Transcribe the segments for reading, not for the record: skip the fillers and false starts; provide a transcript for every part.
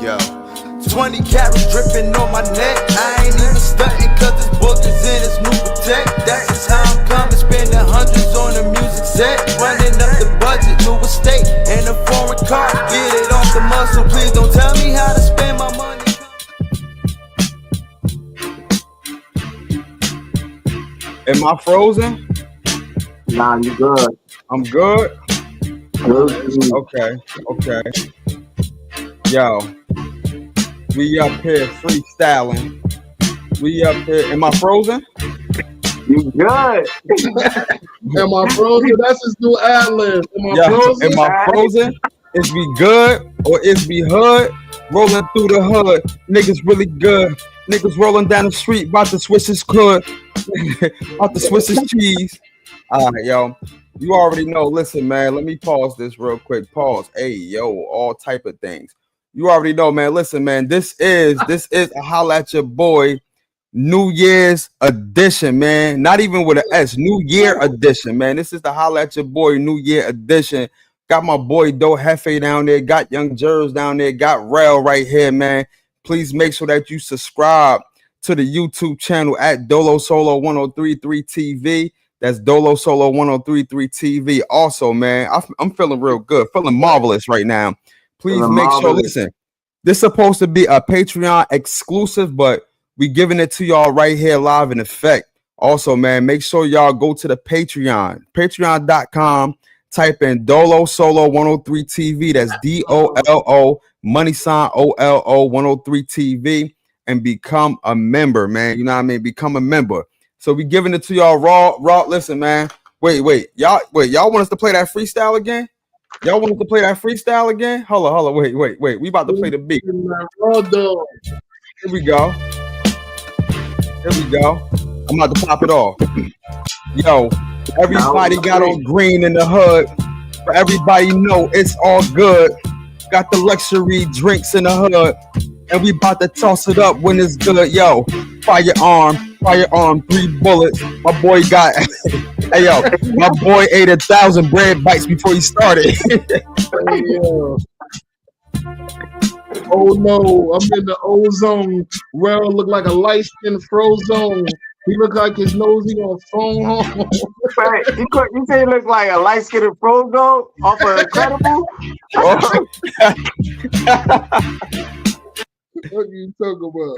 Yo, 20 carats dripping on my neck. I ain't even stunting cause this book is in its new protect. That is how I'm coming, spending hundreds on the music set. Running up the budget, new estate, and a foreign car. Get it off the muscle, please don't tell me how to spend my money. Am I frozen? Nah, you good. I'm good? Good. Okay. Yo, we up here freestyling. We up here. Am I frozen? You good. Am I frozen? That's his new ad-lib. Am I frozen? Is we good or is we hood? Rolling through the hood. Niggas really good. Niggas rolling down the street, about to switch his hood. About to switch his cheese. All right, yo. You already know. Listen, man. Let me pause this real quick. Pause. Hey, yo. All type of things. You already know, man. Listen, man. This is a Holla at Your Boy New Year's edition, man. Not even with an S. New Year edition, man. This is the Holla at Your Boy New Year edition. Got my boy Do Hefe down there. Got Young Jers down there. Got Rel right here, man. Please make sure that you subscribe to the YouTube channel at Dolo Solo 1033 TV. That's Dolo Solo 1033 TV. Also, man, I'm feeling real good, feeling marvelous right now. Please make sure, listen, this is supposed to be a Patreon exclusive, but we giving it to y'all right here live in effect. Also, man, make sure y'all go to the Patreon, patreon.com, type in Dolo Solo 103 TV. That's DOLO money sign OLO 103 TV and become a member, man. You know what I mean? Become a member. So we giving it to y'all raw. Listen, man. Wait. Y'all want us to play that freestyle again? Y'all want us to play that freestyle again? Holla. Wait. We about to play the beat. Here we go. I'm about to pop it off. Yo, everybody got on green in the hood. For everybody know it's all good. Got the luxury drinks in the hood. And we about to toss it up when it's good. Yo, firearm, 3 bullets. My boy got, hey yo, my boy ate 1,000 bread bites before he started. Oh no, I'm in the ozone. Rel look like a light-skinned frozen. He look like his nosy on phone home. You say he look like a light-skinned frozen off of Incredible? What are you talking about?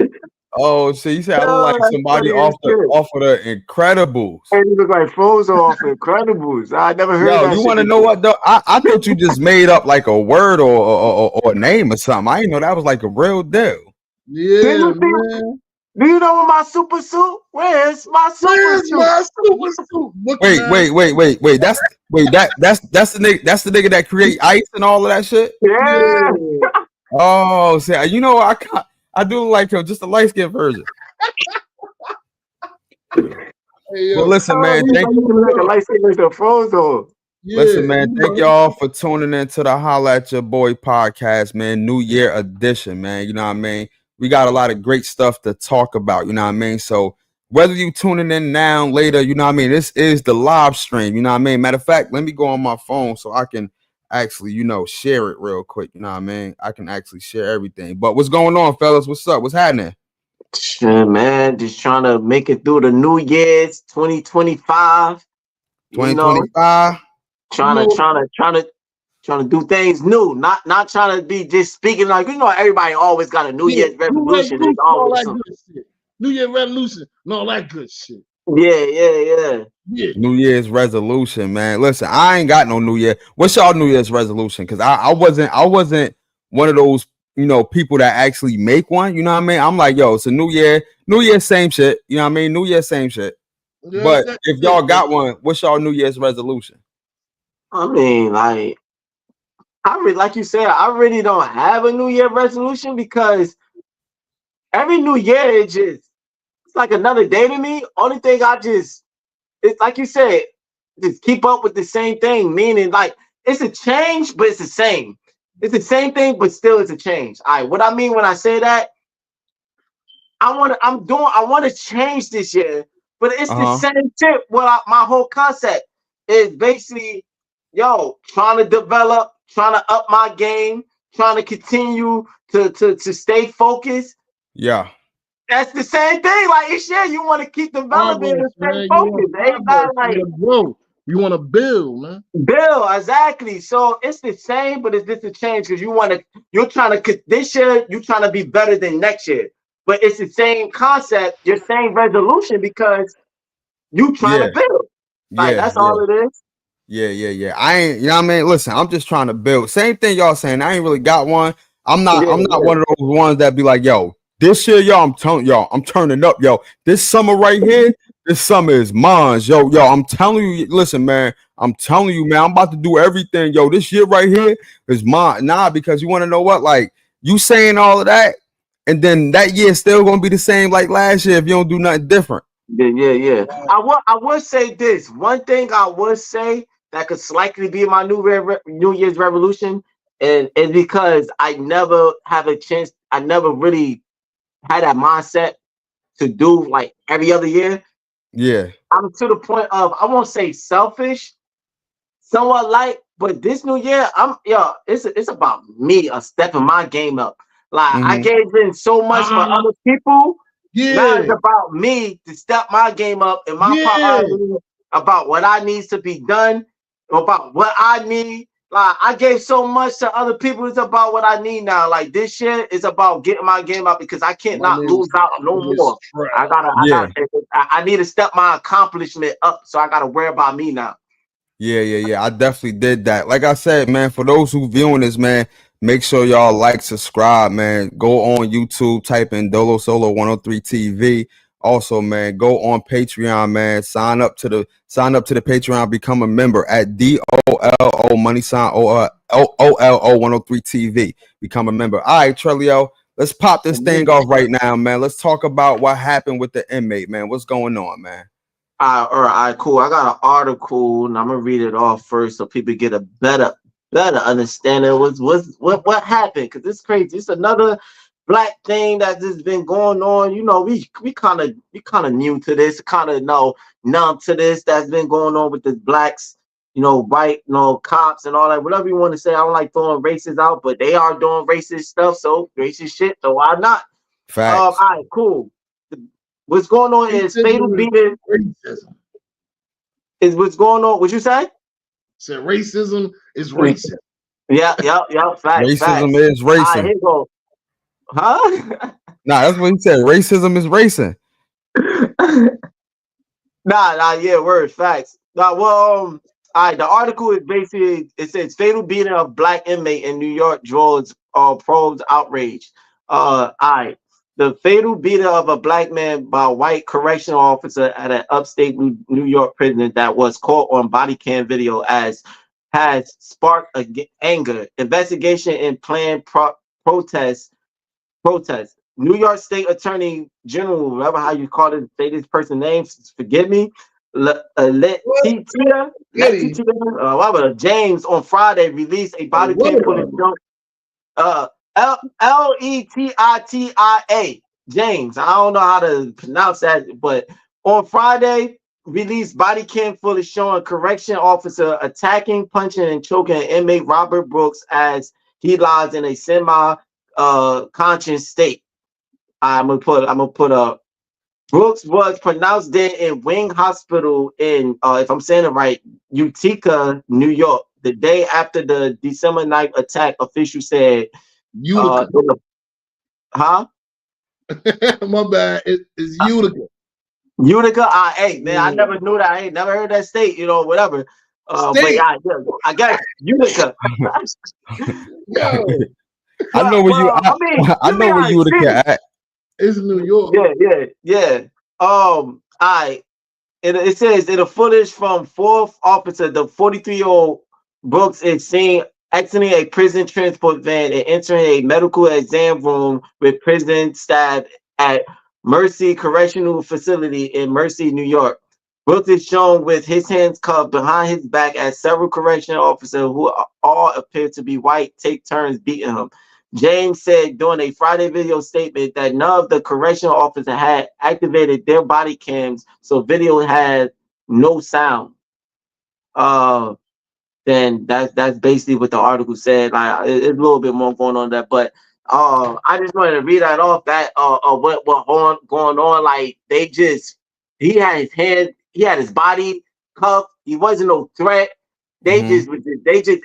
Oh, so you said I look like somebody off of the Incredibles. Hey, you look like Frozen off of Incredibles. I never heard that. You want to know what though? I thought you just made up like a word or a name or something. I didn't know that was like a real deal. Yeah, man. Do you know my super suit? Where's my super suit? Wait. That's the nigga that create ice and all of that shit. Yeah. Oh, see, you know I do like him, just a light skinned version. Well, listen, man. Thank you. Listen, man. Thank y'all for tuning in to the Holla at Your Boy podcast, man. New Year edition, man. You know what I mean? We got a lot of great stuff to talk about. You know what I mean? So whether you tuning in now, later, you know what I mean? This is the live stream. You know what I mean? Matter of fact, let me go on my phone so I can actually, share it real quick. You know what I mean? I can actually share everything. But what's going on, fellas? What's up? What's happening? Shit, man, just trying to make it through the New Year's 2025. 2025. Trying to do things new, not trying to be just speaking like everybody always got a New Year's resolution. It's always New Year's resolution and all that good shit. Yeah. New Year's resolution, man. Listen, I ain't got no New Year. What's y'all New Year's resolution? Because I wasn't one of those people that actually make one. You know what I mean? I'm like, yo, it's a New Year, same shit. You know what I mean? New Year, same shit. Yeah, but if y'all got one, what's y'all New Year's resolution? I mean, like you said, I really don't have a New Year resolution because every New Year it's like another day to me. Only thing it's like you said, just keep up with the same thing. Meaning, like it's a change, but it's the same. It's the same thing, but still it's a change. All right, what I mean when I say that, I want to change this year, but it's the same tip. My whole concept is basically, trying to develop, trying to up my game, trying to continue to stay focused. Yeah. That's the same thing. Like it's yeah, you want to keep developing Progress, and stay man. You want focused. Ain't progress. not You like want to grow. You want to build, man. Bill, exactly. So it's the same, but it's just a change because you're trying to this year, you're trying to be better than next year. But it's the same concept, your same resolution because you trying to Yeah. build. Like Yeah. that's Yeah. all it is. Yeah. I ain't, you know what I mean? Listen, I'm just trying to build. Same thing y'all saying. I ain't really got one. Yeah, I'm not yeah. one of those ones that be like, yo, this year, y'all, I'm telling y'all, I'm turning up, yo. This summer right here, this summer is mine, yo. I'm telling you, listen, man. I'm telling you, man, I'm about to do everything, yo. This year right here is mine. Nah, because you want to know what? Like, you saying all of that, and then that year still gonna be the same like last year if you don't do nothing different. Yeah. I would say this. One thing I would say that could slightly be my New Year's revolution, and is because I never have a chance. I never really had that mindset to do like every other year. Yeah. I'm to the point of I won't say selfish, somewhat like, but this new year, it's about me stepping my game up. Like I Mm-hmm. gave in so much for other people. Now it's Yeah, about me to step my game up and my yeah. priority about what I needs to be done, about what I need. Like I gave so much to other people. It's about what I need now. Like this year is about getting my game up because I can't My not name lose is out no more. Trap. Yeah. I need to step my accomplishment up. So I gotta worry about me now. Yeah. I definitely did that. Like I said, man, for those who viewing this, man, make sure y'all like, subscribe, man. Go on YouTube, type in Dolo Solo 103 TV. Also, man, go on Patreon, man. Sign up to the Patreon, become a member at DOLO money sign OLO 103 TV. Become a member. All right, Trellio, let's pop this thing off right now, man. Let's talk about what happened with the inmate, man. What's going on, man? All right, cool. I got an article, and I'm gonna read it off first so people get a better understanding of what happened. Cause it's crazy. It's another black thing that just been going on. You know, we kind of new to this, kind of numb to this that's been going on with the blacks. You know, white, cops and all that. Whatever you want to say. I don't like throwing races out, but they are doing racist stuff. So racist shit. So why not? All Facts. right, cool. What's going on is fatal Racism beating is racism. is what's going on. What you say? Said racism is racist. Yeah. Facts, Racism facts. is All right, racing. here you go. Huh? Nah, that's what he said. Racism is racing. Yeah, words, facts. Nah, well, all right, the article is basically it says fatal beating of black inmate in New York draws probes outrage. All right. The fatal beating of a black man by a white correctional officer at an upstate New York prison that was caught on body cam video as has sparked anger, investigation, and planned protests protest. New York State Attorney General, whatever how you call it, say this person's name, forgive me. What? Getty. James on Friday released a body cam footage. Uh, Lettia. James. I don't know how to pronounce that, but on Friday released body cam footage showing correction officer attacking, punching, and choking inmate Robert Brooks as he lies in a semi conscious state. I'm gonna put a Brooks was pronounced dead in Wing Hospital in if I'm saying it right, Utica, New York, the day after the December 9th attack. Officials said Utica. huh? My bad. It's Utica. Utica, hey man, I Yeah. never knew that. I ain't never heard that state, whatever. But State. I guess Utica. Yo, I know where you. Well, I mean, I know where you would city. have at. it's New York. Yeah. I it says in the footage from fourth officer, the 43-year-old Brooks is seen exiting a prison transport van and entering a medical exam room with prison staff at Mercy Correctional Facility in Mercy, New York. Brooks is shown with his hands cuffed behind his back as several correctional officers who all appear to be white take turns beating him. James said during a Friday video statement that none of the correctional officers had activated their body cams, so video had no sound. Uh, then that's basically what the article said. Like it's a little bit more going on there, but I just wanted to read that off. That going on. Like he had his hand, he had his body cuffed. He wasn't no threat. They just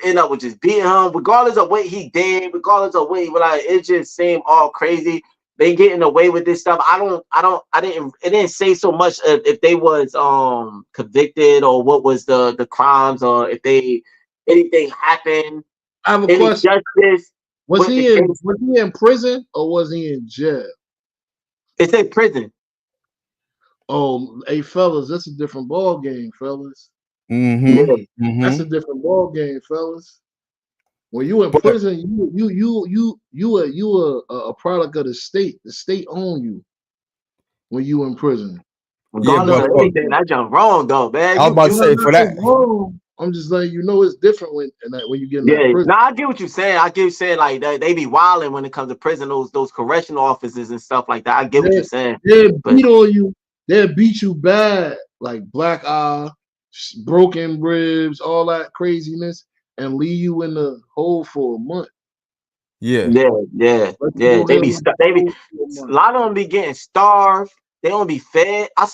end up with just beating him, regardless of what he did, regardless of what he like. It just seemed all crazy. They getting away with this stuff. It didn't say so much if they was convicted or what was the crimes or if anything happened. I have a question. Justice. Was he in prison or was he in jail? It's in prison. Oh, hey fellas, that's a different ball game, fellas. Mm-hmm. That's a different ball game, fellas. When you in prison, you a product of the state. The state own you when you in prison. Regardless of anything, that jump wrong though, man. I was about to say for that. Wrong. I'm just letting you know it's different when you get in that prison. No, I get what you're saying. I get what you're saying. Like they be wilding when it comes to prison, those correctional officers and stuff like that. I get what you're saying. They beat on you. They beat you bad, like black eye, broken ribs, all that craziness, and leave you in the hole for a month. Yeah. They be a lot of them be getting starved. They don't be fed. It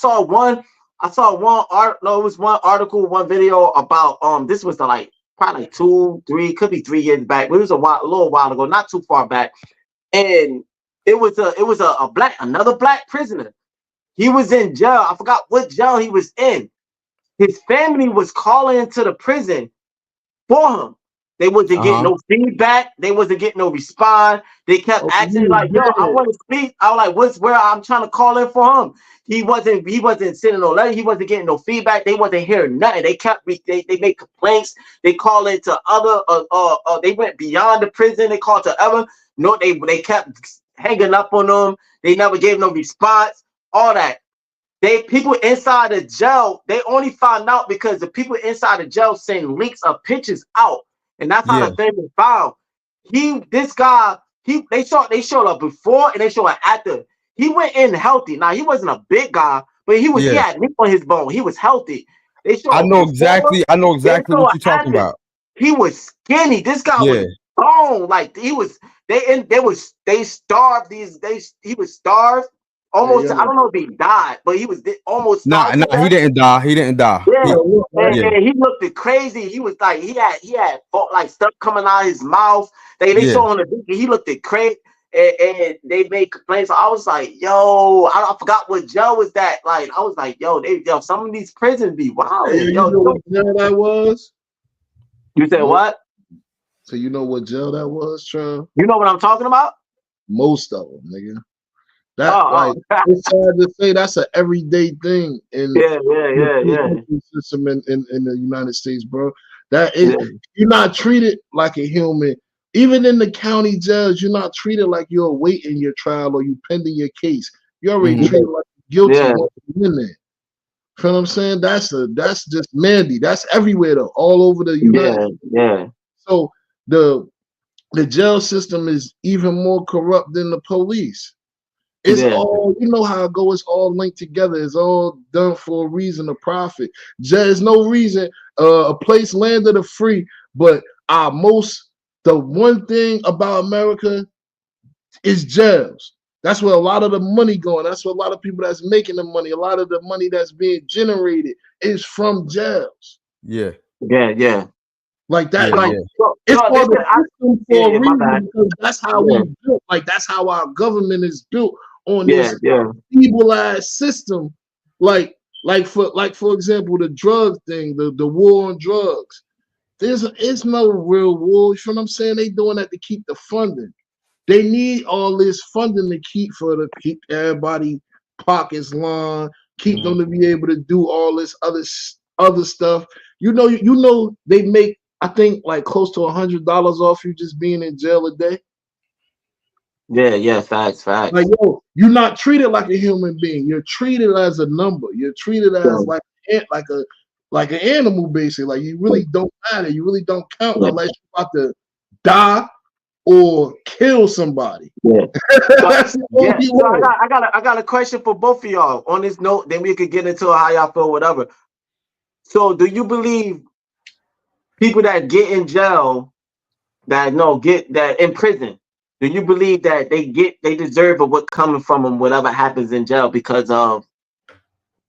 was one article, one video about this was probably 2, 3, could be 3 years back, but it was a little while ago, not too far back. And it was another black prisoner. He was in jail. I forgot what jail he was in. His family was calling to the prison for him. They wasn't getting no feedback. They wasn't getting no response. They kept asking like, "Yo, I want to speak." I was like, where I'm trying to call in for him. He wasn't sending no letter. He wasn't getting no feedback. They wasn't hearing nothing. They kept they made complaints. They called into other they went beyond the prison. They called to other. No, they kept hanging up on them. They never gave no response. All that. People inside the jail, they only found out because the people inside the jail sent links of pictures out. And that's how the thing was found. They showed up before and they showed up after. He went in healthy. Now he wasn't a big guy, but he had meat on his bone. He was healthy. I know exactly what you're talking about. He was skinny. This guy was bone. Like he was. They starved he was starved. Almost, I don't know if he died, but he was almost. Nah, he didn't die. He didn't die. And he looked crazy. He was like, he had like stuff coming out of his mouth. They saw him. He looked crazy, and they made complaints. So I was like, yo, I forgot what jail was that. Like, I was like, yo, some of these prisons be wild. Hey, you know what jail that was? You said what? So you know what jail that was, Trav? You know what I'm talking about? Most of them, nigga. It's sad to say that's an everyday thing in the system in the United States, bro. That is, you're not treated like a human. Even in the county jails, you're not treated like you're awaiting your trial or you pending your case. You're already treated like guilty once you're in there. You know what I'm saying? That's just Mandy. That's everywhere though, all over the United States. So the jail system is even more corrupt than the police. It's all, you know how it goes, it's all linked together. It's all done for a reason, a profit. There's no reason a place landed a free, but the one thing about America is jails. That's where a lot of the money going. That's where a lot of people that's making the money, a lot of the money that's being generated is from jails. Yeah. Like that, it's for the system for a reason because that's how we built. Like that's how our government is built on this evil-ass system. Like for example, the drug thing, the war on drugs. It's no real war. You know what I'm saying? They doing that to keep the funding. They need all this funding to keep everybody pockets lined, keep them to be able to do all this other stuff. You know they make, I think, like close to $100 off you just being in jail a day. Yeah, facts. Like, yo, you're not treated like a human being. You're treated as a number. You're treated as like an animal, basically. Like you really don't matter. You really don't count unless you're about to die or kill somebody. That's the only way. I got a question for both of y'all on this note. Then we could get into how y'all feel, whatever. So, do you believe people that get in jail, that in prison, do you believe that they deserve of what coming from them, whatever happens in jail because of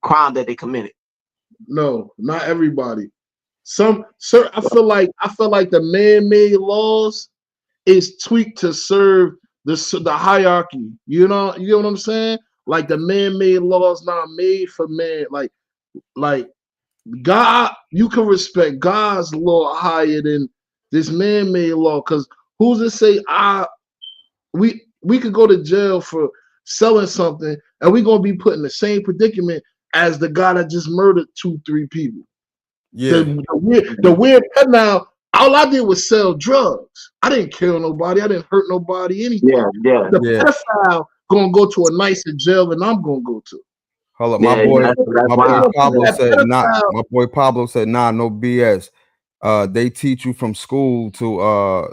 crime that they committed? No, not everybody. I feel like the man-made laws is tweaked to serve the hierarchy. You know what I'm saying? Like the man-made laws not made for man. Like God, you can respect God's law higher than this man-made law. Because who's to say we could go to jail for selling something and we're gonna be put in the same predicament as the guy that just murdered 2-3 people. Yeah. The weird now, all I did was sell drugs. I didn't kill nobody. I didn't hurt nobody, anything. Yeah. The pedophile gonna go to a nicer jail than I'm gonna go to. Hold up, my boy Pablo said, nah, no BS. They teach you from school to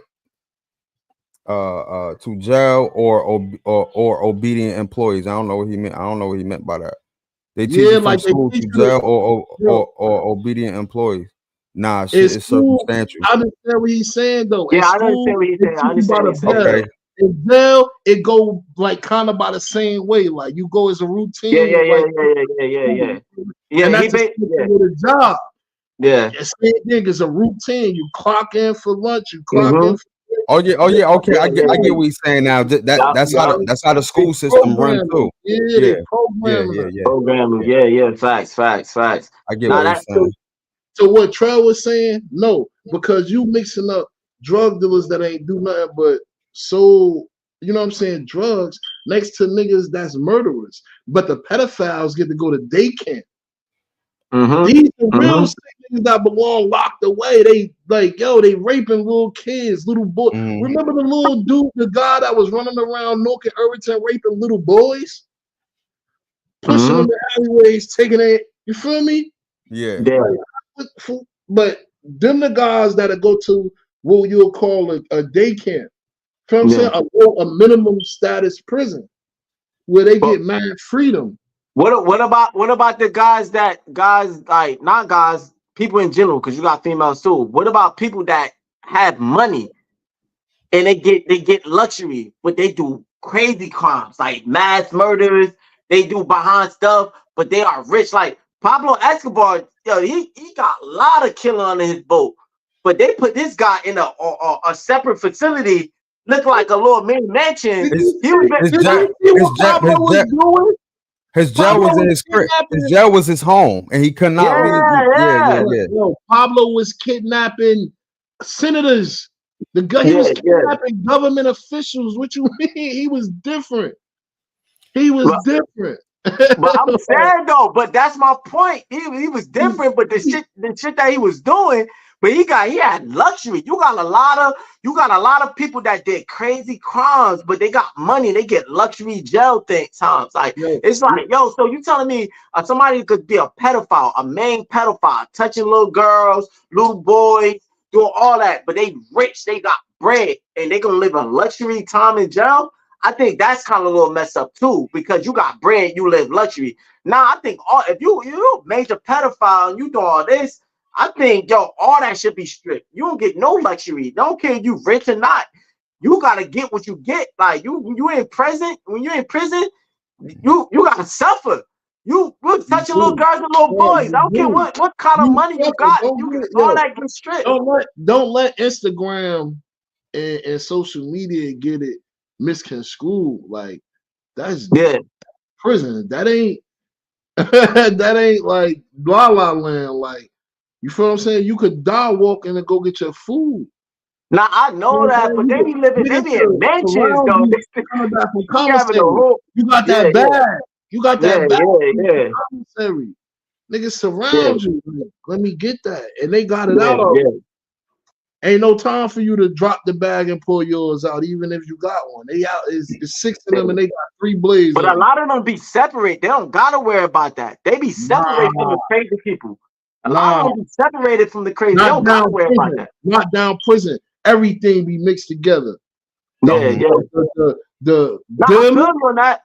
jail or obedient employees. I don't know what he meant by that. They teach you from school to jail or obedient employees. Nah, shit is circumstantial. I understand what he's saying though. Yeah, I understand what he's saying. I understand what he's saying. Okay. In jail, it go like kind of by the same way. Like you go as a routine. Yeah. And that's with a job. Yeah. The same thing is a routine. You clock in for lunch. You clock in. Oh yeah. Okay, I get what he's saying now. That's how the school system runs too. Yeah. Programming. Yeah. Facts. I get what he's saying. So what Trell was saying, no, because you mixing up drug dealers that ain't do nothing but you know what I'm saying, drugs next to niggas that's murderers. But the pedophiles get to go to day camp. These are real sick niggas that belong locked away. They they raping little kids, little boys. Remember the little dude, the guy that was running around Newark and Irvington raping little boys? Pushing them in alleyways, taking it. You feel me? Yeah. But them the guys that go to what you'll call a day camp. You know what I'm saying? A minimum status prison where they get mad freedom. What about the people in general, because you got females too. What about people that have money and they get luxury, but they do crazy crimes like mass murders, they do behind stuff, but they are rich. Like Pablo Escobar, he got a lot of killing under his boat, but they put this guy in a separate facility, look like a little mini mansion. His jail was in his crib. His jail was his home, and he could not. No, Pablo was kidnapping senators. He was kidnapping government officials. What you mean? He was different. Different. But I'm saying though, but that's my point. He was different, but the shit that he was doing, but he had luxury. You got a lot of people that did crazy crimes, but they got money. They get luxury jail times. Like it's like, so you telling me somebody could be a pedophile, a main pedophile, touching little girls, little boys, doing all that, but they rich, they got bread, and they gonna live a luxury time in jail? I think that's kind of a little messed up too, because you got bread, you live luxury. Now I think if you major pedophile and you do all this, I think all that should be strict. You don't get no luxury. Don't care if you rich or not. You gotta get what you get. Like you in prison. When you're in prison, you gotta suffer. You touching little girls and little boys. I don't care what kind of money you got. You get all that get stripped. Don't let Instagram and social media get it misconstrued. Like that's prison. That ain't like La La Land. Like, you feel what I'm saying? You could die walking and go get your food. Now I know that, but they be in mansions though. You got that bag. You got that bag. Niggas surround you. Let me get that. And they got it out already. Ain't no time for you to drop the bag and pull yours out, even if you got one. They out is 6 of them and they got 3 blades. But a lot of them be separate. They don't gotta worry about that. They be separated from the crazy people. A lot of them be separated from the crazy. They don't gotta worry about that. Not down prison. Everything be mixed together. I feel you on that.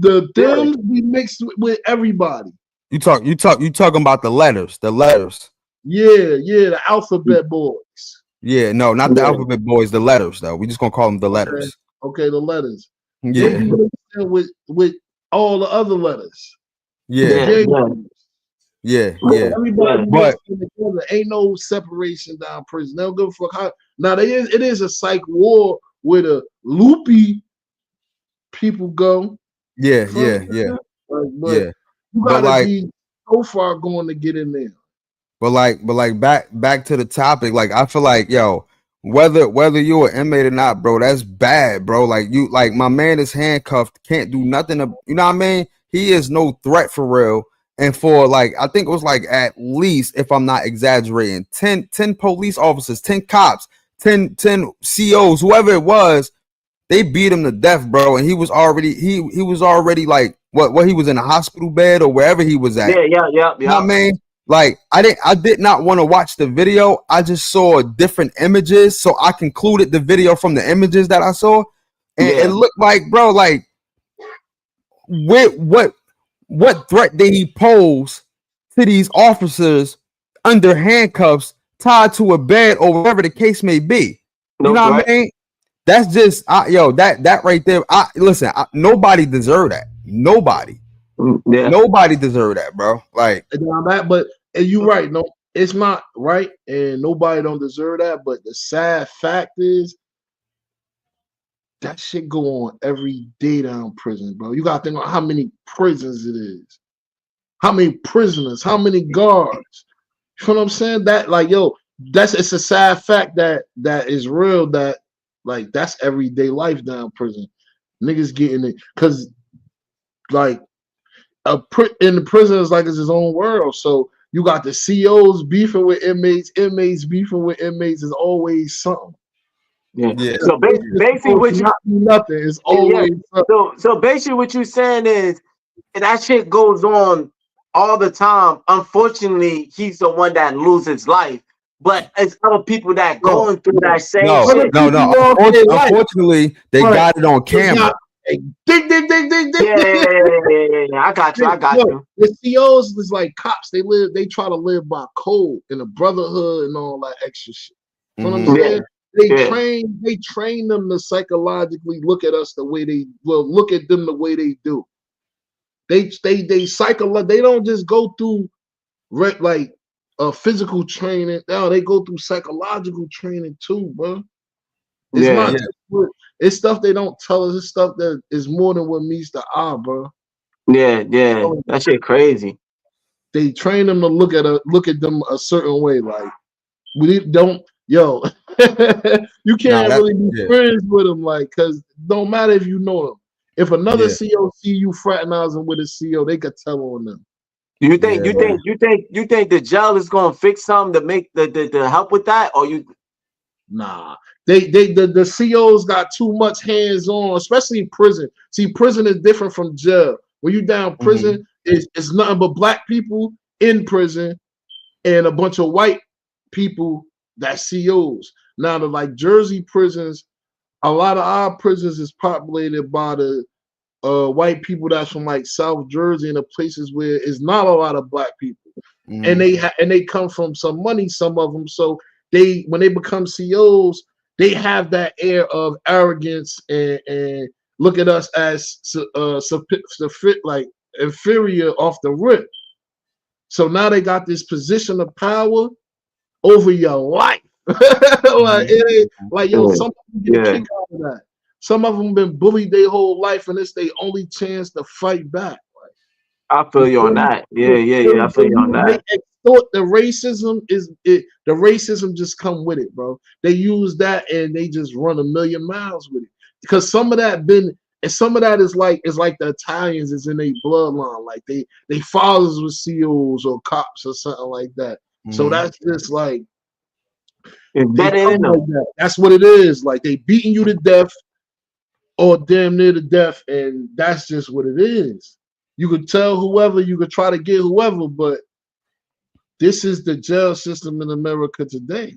The them be mixed with everybody. You talking about the letters. The alphabet boys. Yeah, no, not the alphabet boys, the letters though. We just gonna call them the letters. Okay, the letters. Yeah. They be with all the other letters. Yeah. Everybody but together. Ain't no separation down prison. They'll go for how now it is a psych war where the loopy people go. Yeah. But you gotta be so far going to get in there. But back to the topic. Like I feel like whether you're an inmate or not, bro, that's bad, bro. Like my man is handcuffed, can't do nothing. You know what I mean? He is no threat for real. And for I think it was at least, if I'm not exaggerating, 10 police officers, 10 cops, 10 COs, whoever it was, they beat him to death, bro. And he was already he was already what he was in a hospital bed or wherever he was at. Yeah. You know what I mean? I did not want to watch the video. I just saw different images, so I concluded the video from the images that I saw, and it looked like, bro, what threat did he pose to these officers under handcuffs, tied to a bed or whatever the case may be? You know what I mean? That's just that right there. Listen, nobody deserved that. Nobody deserved that, bro. But you're right. No, it's not right, and nobody don't deserve that. But the sad fact is, that shit go on every day down prison, bro. You gotta think about how many prisons it is, how many prisoners, how many guards. You know what I'm saying? That it's a sad fact that is real. That that's everyday life down prison. Niggas getting it because in the prison is it's his own world. So you got the COs beefing with inmates beefing with inmates. Is always something. Yeah. So basically, what you nothing is always. So basically, what you're saying is that shit goes on all the time. Unfortunately, he's the one that loses life, but it's other people that going through that same shit. No. Unfortunately, they got it on camera. Ding. Yeah. I got you. The COs is like cops. They try to live by code and a brotherhood and all that extra shit. You know what I'm saying? They train them to psychologically look at us the way look at them the way they do. They don't just go through physical training. No, they go through psychological training too, bro. It's stuff they don't tell us. It's stuff that is more than what meets the eye, bro. Yeah. That shit crazy. They train them to look at them a certain way. We don't. Yo, you can't really be friends with them, because don't matter if you know them. If another CO see you fraternizing with a CO, they could tell on them. You think the jail is gonna fix something to make the help with that, or you? Nah, the COs got too much hands on, especially in prison. See, prison is different from jail. When you down prison, it's nothing but black people in prison and a bunch of white people. That's COs. Now the Jersey prisons, a lot of our prisons is populated by the white people that's from South Jersey and the places where it's not a lot of black people, and they come from some money, some of them. So when they become COs, they have that air of arrogance and look at us as inferior off the rip. So now they got this position of power over your life. Some of them get a kick out of that. Some of them been bullied their whole life, and it's their only chance to fight back. I feel you on that. Yeah. I feel you on that. They extort the racism the racism just come with it, bro. They use that and they just run a million miles with it. Because some of that is like the Italians is in their bloodline. They fathers were COs or cops or something like that. So that's just that's what it is. They beating you to death or damn near to death, and that's just what it is. You could tell whoever, you could try to get whoever, but this is the jail system in America today.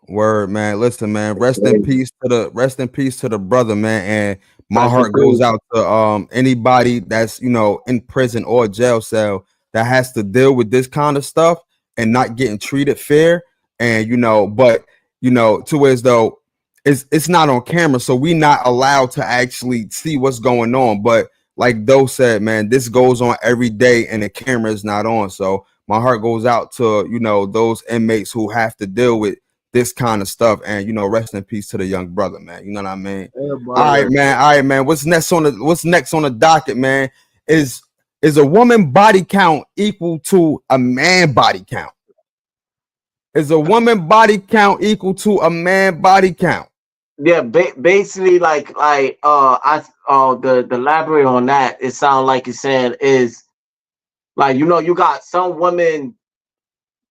Word, man. Listen, man. Rest in peace to the brother, man. And my heart goes out to anybody that's in prison or jail cell that has to deal with this kind of stuff. and not getting treated fair, and but to as though it's not on camera, so we not allowed to actually see what's going on. But like Doe said, man, this goes on every day and the camera is not on. So my heart goes out to those inmates who have to deal with this kind of stuff, and rest in peace to the young brother, man. You know what I mean? Yeah, All right, man. What's next on the docket, man? Is a woman body count equal to a man body count? Is a woman body count equal to a man body count? Yeah, basically, like the elaborate on that. It sounds like you're saying is like you got some women,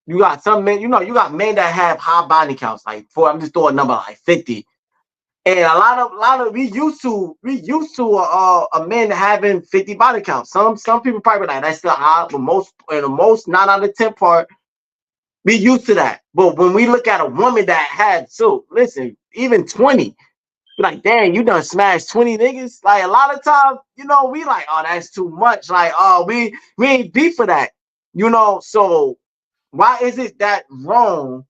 you got some men, you got men that have high body counts. Like I'm just throwing a number like 50, and a lot of we used to a men having 50 body counts. Some people probably like that's still high, but most 9 out of 10 part. We used to that. But when we look at a woman that had, listen, even 20, like, damn, you done smashed 20 niggas. Like, a lot of times, we like, oh, that's too much. Like, oh, we ain't deep for that. So why is it that wrong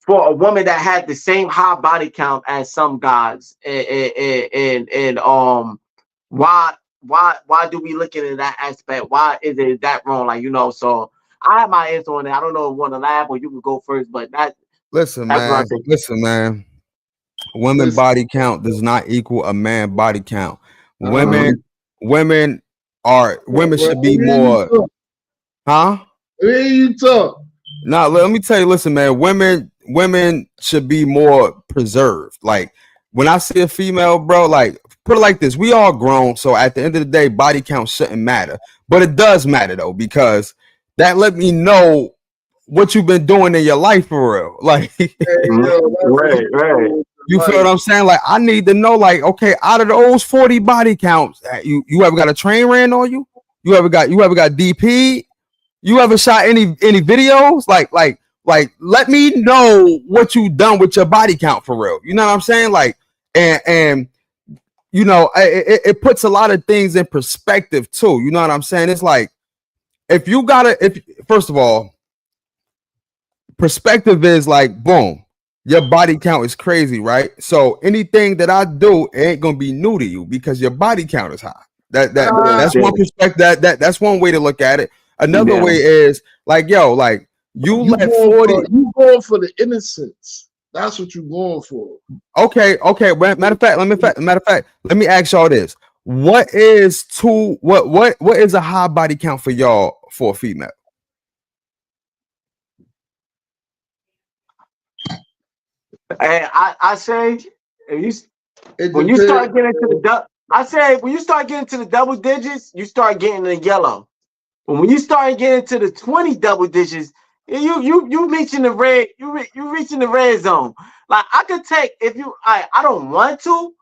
for a woman that had the same high body count as some guys? And why do we look at it in that aspect? Why is it that wrong? Like, so I have my answer on it. I don't know if you want to laugh or you can go first, but listen, man. Women body count does not equal a man body count. Women should be more. Huh? Where you talk? Now let me tell you. Listen, man. Women should be more preserved. Like when I see a female, bro, like put it like this: we all grown, so at the end of the day, body count shouldn't matter, but it does matter though, because that let me know what you've been doing in your life for real. Like, right. You feel what I'm saying? Like, I need to know, like, okay, out of those 40 body counts, you ever got a train ran on you? You ever got DP? You ever shot any videos? Like, let me know what you done with your body count for real. You know what I'm saying? Like, and it puts a lot of things in perspective too. You know what I'm saying? It's like, first of all, perspective is like, boom, your body count is crazy, right? So anything that I do, it ain't gonna be new to you because your body count is high. That's one perspective. That's one way to look at it. Another way is like, yo, like you let 40. You going for the innocence. That's what you going for. Okay. Matter of fact, let me ask y'all this. What is a high body count for y'all for a female? And I say, when you start getting to the double digits, you start getting the yellow. But when you start getting to the 20 double digits, you reaching the red. You reaching the red zone. Like I could take I don't want to.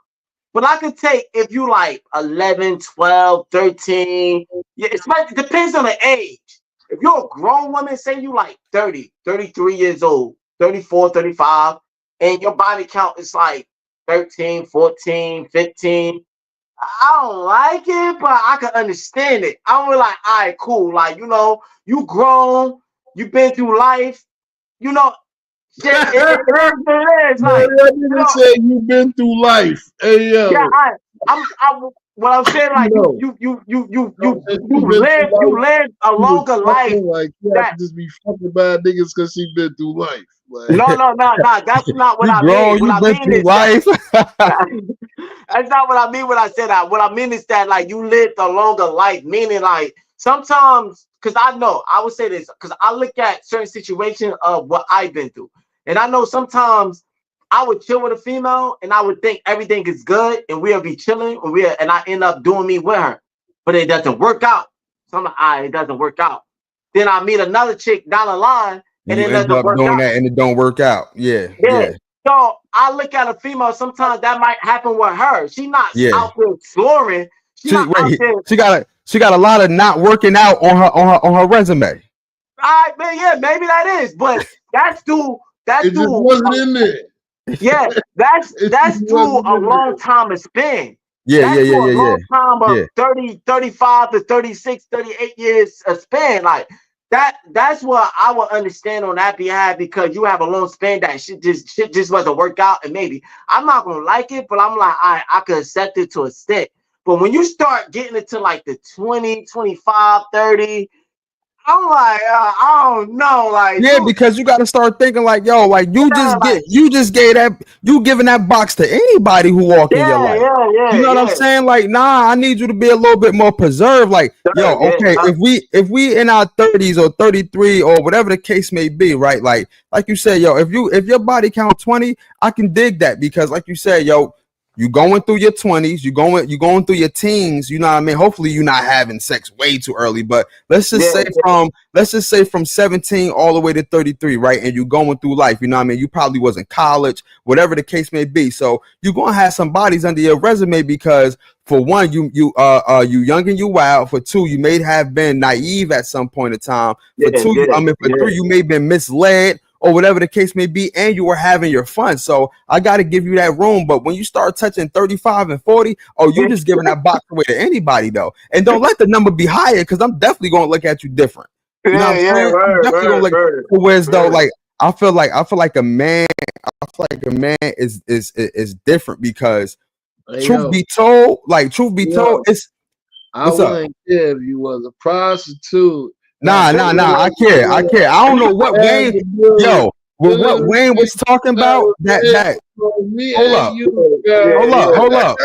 But I could take if you like 11, 12, 13. Yeah, it depends on the age. If you're a grown woman, say you like 30, 33 years old, 34, 35, and your body count is like 13, 14, 15. I don't like it, but I can understand it. I'm like, all right, cool. Like, you grown, you've been through life, it is. Like, I didn't say you've been through life. Hey yo. Yeah, what I'm saying, like you live a longer life. Like you have to just be fucking bad niggas because she been through life. Like, no. That's not what I mean. What I mean is life. That's not what I mean when I said that. What I mean is that like you lived a longer life, meaning like sometimes, because I would say this because I look at certain situations of what I've been through, and I know sometimes I would chill with a female and I would think everything is good and we'll be chilling and I end up doing me with her, but it doesn't work out. So I'm like, it doesn't work out. Then I meet another chick down the line and it doesn't work out. That and it don't work out. Yeah. So I look at a female. Sometimes that might happen with her. She's not out there exploring. She got a lot of not working out on her resume. All right, man. Yeah, maybe that is, but that's too. It just wasn't in there. Yeah, that's too a long time to spend. Yeah. Long time of 30, 35 to 36, 38 years a span. Like that's what I would understand on that behalf, because you have a long span that shit just wasn't work out, and maybe I'm not gonna like it, but I'm like, I could accept it to a extent. But when you start getting into like the 20, 25, 30, I'm like, I don't know, like, Yeah, dude, because you got to start thinking like, yo, like yeah, like, you just gave that, you giving that box to anybody who walk in your yeah, life. yeah, You yeah, know what I'm yeah, saying? Like, nah, I need you to be a little bit more preserved. Like, yo, sure, yeah, okay, if we in our 30s or 33 or whatever the case may be, right? Like you said, yo, if your body count 20, I can dig that, because like you said, yo, you going through your 20s, you going through your teens, you know what I mean? Hopefully you're not having sex way too early, but let's just yeah, say from 17 all the way to 33, right? And you going through life, you know what I mean? You probably was in college, whatever the case may be. So you're gonna have some bodies under your resume, because for one, you young and you wild. For two, you may have been naive at some point in time. For yeah, two, yeah, for three, you may have been misled, or whatever the case may be, and you were having your fun. So I got to give you that room. But when you start touching 35 and 40, oh, you just giving that box away to anybody, though. And don't let the number be higher, because I'm definitely going to look at you different. You know what I'm yeah, saying? I'm definitely going to look word, for whereas though, word. like, I feel like a man, is different, because Hey, yo, truth be told, yo, it's I what's up? wouldn't care if you was a prostitute. Now, Nah. I care. I don't know what Wayne, yo, with what Wayne was talking about, that me hold and up. you, Yeah, girl. yeah, Hold up.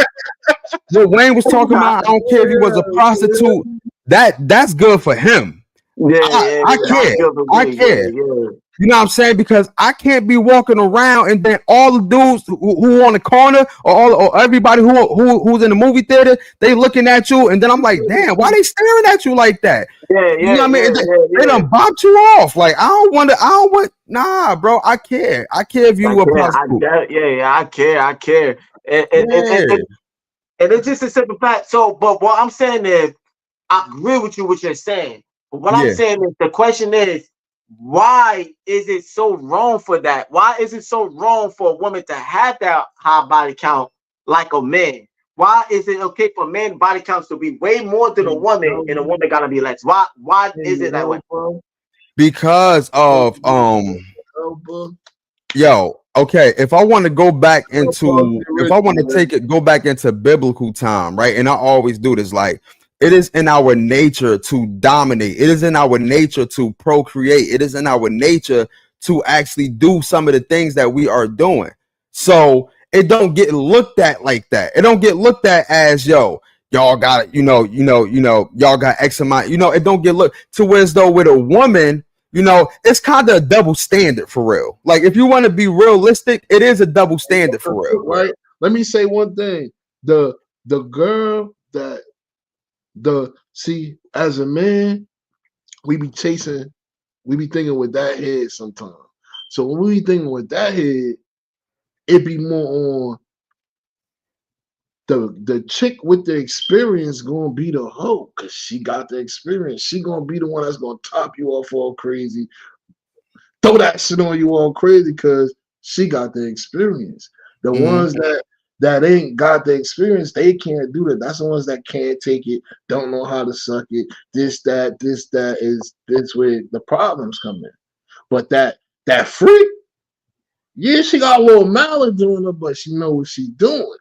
What Wayne was talking about, I don't care if he was a prostitute. That's good for him. yeah, yeah, I yeah. I care. feel the I way, care. yeah, You know what I'm saying? Because I can't be walking around and then all the dudes who on the corner, or everybody who's in the movie theater, they looking at you, and then I'm like, damn, why they staring at you like that? yeah, You know yeah, what I mean? yeah, yeah, They yeah. done bopped you off. Like, I don't want. Nah, bro. I care. I care if I you a care. prostitute. Yeah. I care. I care. Yeah. And it's just a simple fact. So, but what I'm saying is, I agree with you what you're saying. But what I'm Yeah. saying is, the question is, why is it so wrong for that? Why is it so wrong for a woman to have that high body count like a man? Why is it okay for men body counts to be way more than a woman, and a woman gotta be less? Why is it that way? Because of yo, okay, if I want to go back into, if I want to go back into biblical time, right? And I always do this, like, it is in our nature to dominate. It is in our nature to procreate. It is in our nature to actually do some of the things that we are doing. So it don't get looked at like that. It don't get looked at as, yo, y'all got, y'all got X amount. It don't get looked to where as though with a woman, it's kind of a double standard for real. Like, if you want to be realistic, it is a double standard for real. Right? Let me say one thing. The girl that as a man, we be thinking with that head sometimes. So when we be thinking with that head, it be more on the chick with the experience gonna be the hoe, because she got the experience. She gonna be the one that's gonna top you off all crazy, throw that shit on you all crazy, because she got the experience. The ones that ain't got the experience, they can't do that. That's the ones that can't take it, don't know how to suck it. This is where the problems come in. But that freak, yeah, she got a little mallet doing her, but she know what she's doing.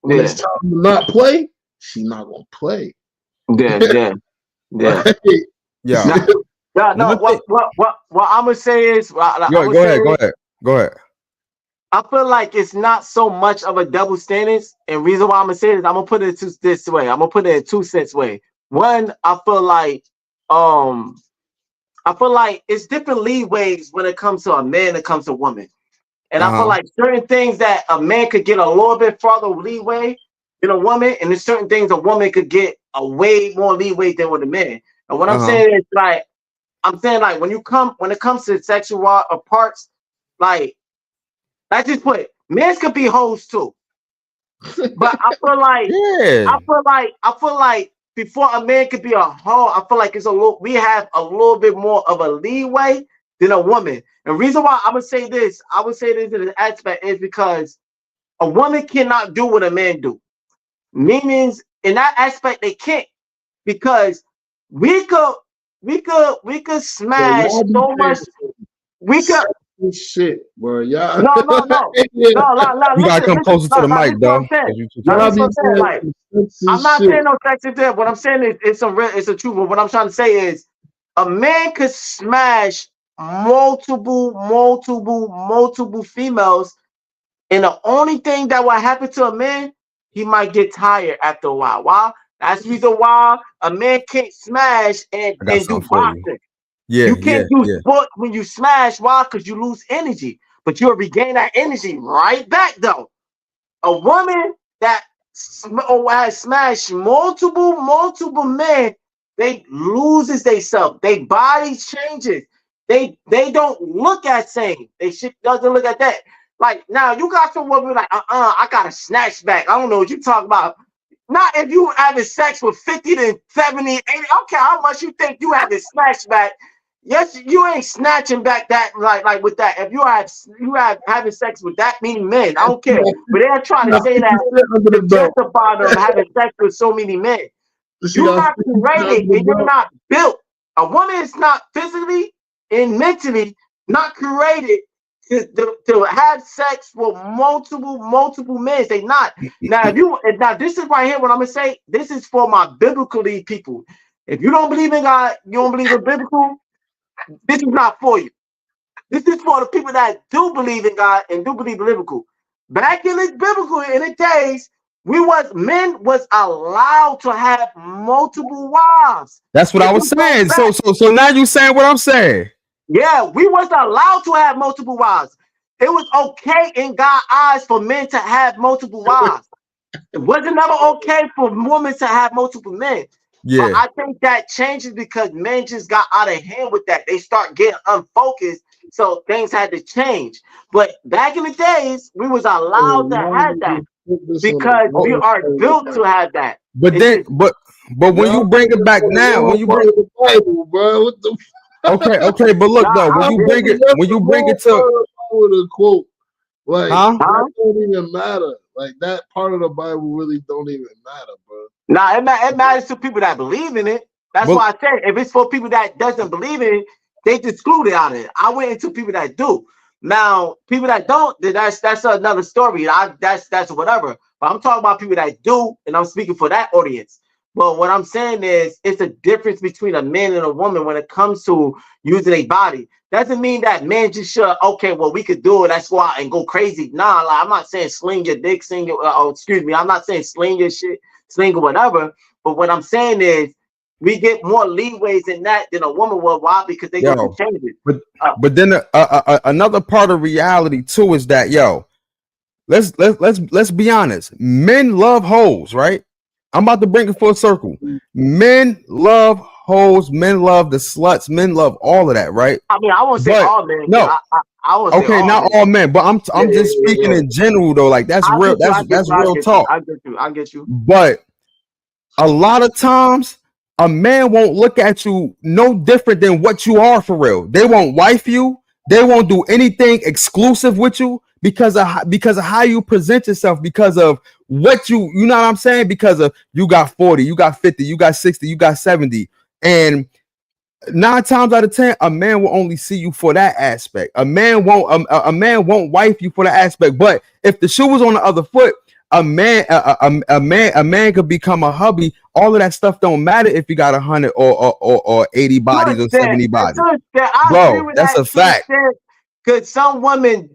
When it's time to not play, she not gonna play. Yeah. Yeah. No. What I'm gonna say is, Go ahead. I feel like it's not so much of a double standard, and reason why I'm gonna say this, I'm gonna put it this way. I'm gonna put it in 2 cents way. One, I feel like it's different leeways when it comes to a man and it comes to a woman. And I feel like certain things that a man could get a little bit farther leeway than a woman, and there's certain things a woman could get a way more leeway than with a man. And what I'm saying is, like, when it comes to sexual parts, like, I just put it, men could be hoes too. But I feel like before a man could be a hoe, I feel like we have a little bit more of a leeway than a woman. And reason why I would say this in this aspect is because a woman cannot do what a man do. Meanings in that aspect they can't, because we could we could smash so much. We could shit, bro. Y'all. no, no, no, Yeah. no. You gotta come Listen, closer to the mic, listen what though. I'm saying. Now, Y'all listen be what I'm saying. Like, saying some I'm sexy not shit. saying no sexy thing. What I'm saying is it's some real, it's a truth. But what I'm trying to say is a man could smash multiple females, and the only thing that will happen to a man, he might get tired after a while. Why? That's the reason why a man can't smash I got and do something for you. boxing. Yeah, You yeah, can't do yeah. sport when you smash. Why? Because you lose energy. But you'll regain that energy right back though. A woman that has smashed multiple men, they loses themselves. Their body changes. They don't look at same. They shit doesn't look at that. Like now, you got some woman like, I got a snatch back. I don't know what you talk about. Not if you having sex with 50 to 70, 80. I don't care how much you think you having snatch back. Yes, you ain't snatching back that like with that. If you have having sex with that many men, I don't care. But they're trying to say that Under to the belt. justify them having sex with so many men. She You're got not 50 created under the and you're belt. not built. A woman is not physically and mentally not created to have sex with multiple men. They not. Now, this is right here what I'm gonna say. This is for my biblically people. If you don't believe in God, you don't believe in biblical, this is not for you. This is for the people that do believe in God and do believe in biblical. Back in the biblical in the days, men was allowed to have multiple wives. That's what If I you was go saying. back, So now you saying what I'm saying. yeah, we was allowed to have multiple wives. It was okay in God's eyes for men to have multiple wives. It wasn't never okay for women to have multiple men. But Yeah. I think that changes because men just got out of hand with that. They start getting unfocused, so things had to change. But back in the days, we was allowed to have that because we are built to have that. But It's then, just but when you Y'all bring it back now, when you bring the Bible, bro. What the okay, but look though, nah, when you bring it to with a quote, like huh? that don't even matter. Like that part of the Bible really don't even matter, bro. nah, it matters to people that believe in it. That's But why I said if it's for people that doesn't believe in it, they exclude it out of it. I went into people that do. Now, people that don't, then that's another story. That's whatever. But I'm talking about people that do, and I'm speaking for that audience. But what I'm saying is, it's a difference between a man and a woman when it comes to using a body. Doesn't mean that men just should. Okay, well we could do it. Let's go out and go crazy. Nah, like, I'm not saying sling your dick, sling your. Excuse me. I'm not saying sling your shit, sling or whatever. But what I'm saying is, we get more leeways in that than a woman will. Why? Because they go through yo, changes. but then another part of reality too is that let's be honest. Men love hoes, right? I'm about to bring it full circle. Men love hoes. Men love the sluts. Men love all of that, right? I mean, I won't say But all men. no, I won't say okay, all not men. all men, but I'm Yeah, just speaking yeah. in general though. Like that's I real. get you. I get That's you. I real get you. talk. I get you. I get you. But a lot of times, a man won't look at you no different than what you are for real. They won't wife you. They won't do anything exclusive with you because of how you present yourself, because of what you know what I'm saying? Because of you got 40, you got 50, you got 60, you got 70. And 9 times out of 10, a man will only see you for that aspect. A man won't wife you for that aspect. But if the shoe was on the other foot, a man could become a hubby. All of that stuff don't matter if you got 100 or 80 To bodies an or extent, 70 bodies, to an extent, I agree bro. with That's that a to an fact. extent. Because some women,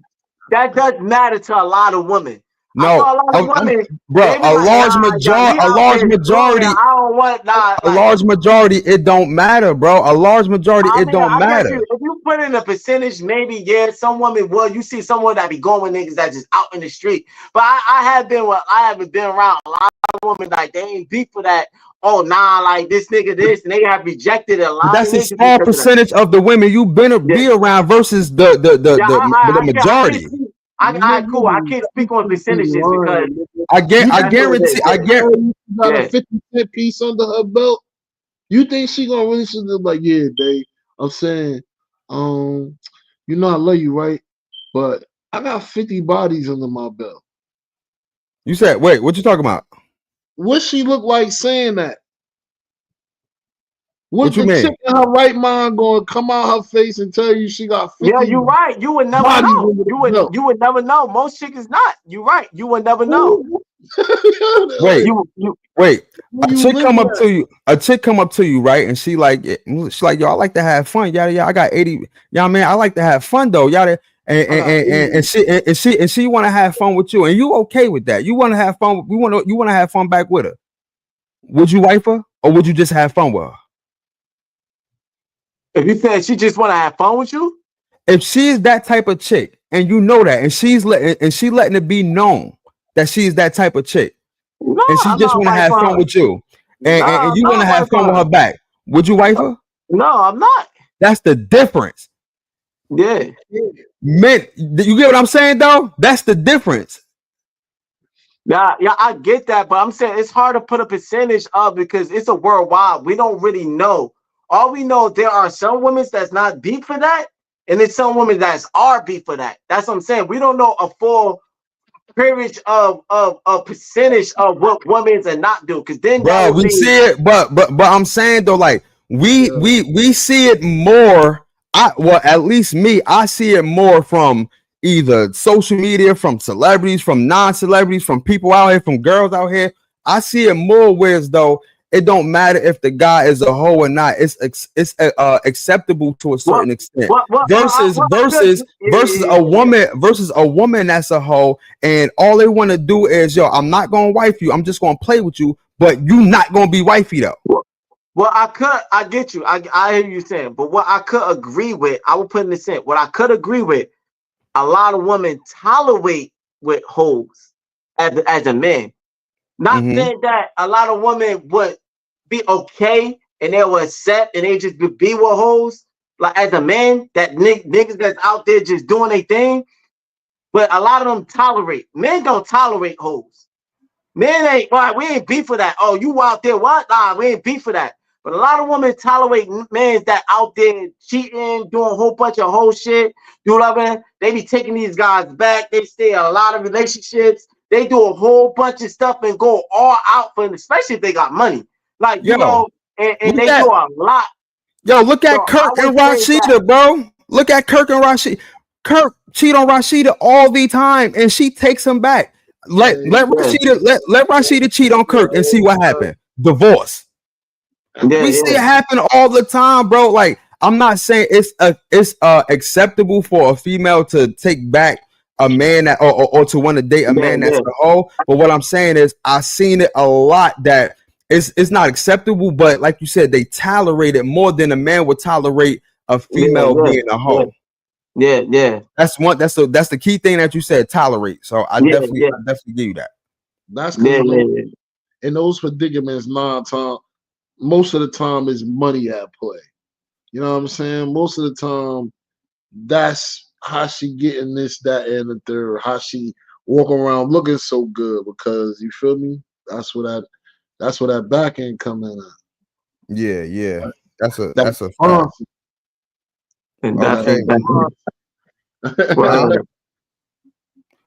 that does matter to a lot of women. I No, saw a lot of women. bro. They be like, nah, yeah, we A out large there exploring. majority, I don't want nah. a Like, large majority, it don't matter, bro. A large majority, I it mean, don't I get matter. you. If you put in a percentage, maybe yeah, some women will. You see someone that be going with niggas that just out in the street. But I haven't been around a lot of women like they ain't beat for that. Oh nah, like this nigga this, and they have rejected a But lot of that's a niggas small because of that. percentage of the women you've been Yeah, be around versus the the the yeah, the, the I can't majority. speak. Cool. I Nigga, can't speak on you percentages because lying, nigga. I You that's think what it is. guarantee. I get. you got a Yeah. 50-cent piece under her belt? You think she gonna really sit there like, yeah, babe? I'm saying, I love you, right? But I got 50 bodies under my belt. You said, wait, what you talking about? What she look like saying that? What you the mean? chick in her right mind going to come out her face and tell you she got 50? Yeah, you're right. You would never know. You would never know. Most chicks not. You're right. You would never know. Wait, wait. A chick come up at? to you. A chick come up to you, right? And she like, yo, I like to have fun. Yada yada. I got 80. Yeah, man, I like to have fun though. Yada. And she want to have fun with you, and you okay with that? You want to have fun. You want to have fun back with her. Would you wife her, or would you just have fun with her? If you said she just want to have fun with you, if she's that type of chick, and you know that, and she letting it be known that she's that type of chick, no, and she just want to have fun with you, and you want to have fun with her back, would you wife her? No, I'm not. That's the difference. Yeah. Men, you get what I'm saying though? That's the difference. Yeah, I get that, but I'm saying it's hard to put a percentage of because it's a worldwide. We don't really know. All we know, there are some women that's not beat for that, and there's some women that's are beat for that. That's what I'm saying. We don't know a full percentage of percentage of what women are not do, because then bro, we see it, but I'm saying though, like we see it more. At least me, I see it more from either social media, from celebrities, from non-celebrities, from people out here, from girls out here. I see it more whereas though it don't matter if the guy is a hoe or not. It's acceptable to a certain extent. Versus a woman that's a hoe, and all they want to do is, yo, I'm not gonna wife you. I'm just gonna play with you, but you not gonna be wifey though. Well, I get you. I hear you saying, but what I could agree with, I will put in the sense, what I could agree with, a lot of women tolerate with hoes as a man. Not saying that a lot of women would be okay and they will accept and they just be with hoes, like as a man, that niggas that's out there just doing their thing. But a lot of them tolerate. Men don't tolerate hoes. Men ain't, right, we ain't beef for that. Oh, you out there, what? Nah, we ain't beef for that. But a lot of women tolerate men that out there cheating, doing a whole bunch of whole shit. You know what I mean? They be taking these guys back. They stay in a lot of relationships. They do a whole bunch of stuff and go all out for them, especially if they got money. Like, you know, and they do a lot. Yo, look at Kirk and Rashida, bro. Look at Kirk and Rashida. Kirk cheat on Rashida all the time, and she takes him back. Let Rashida cheat on Kirk and see what happened. Divorce. We see it happen all the time, bro. Like, I'm not saying it's acceptable for a female to take back a man that or to want to date a man that's a hoe. But what I'm saying is I've seen it a lot that it's not acceptable, but like you said, they tolerate it more than a man would tolerate a female being a hoe. Yeah. That's the key thing that you said, tolerate. So I definitely give you that. That's in those predicaments, most of the time is money at play. You know what I'm saying? Most of the time, that's how she getting this, that, and the third. How she walking around looking so good because you feel me? That's where that back end come in at. Yeah. That's a fact.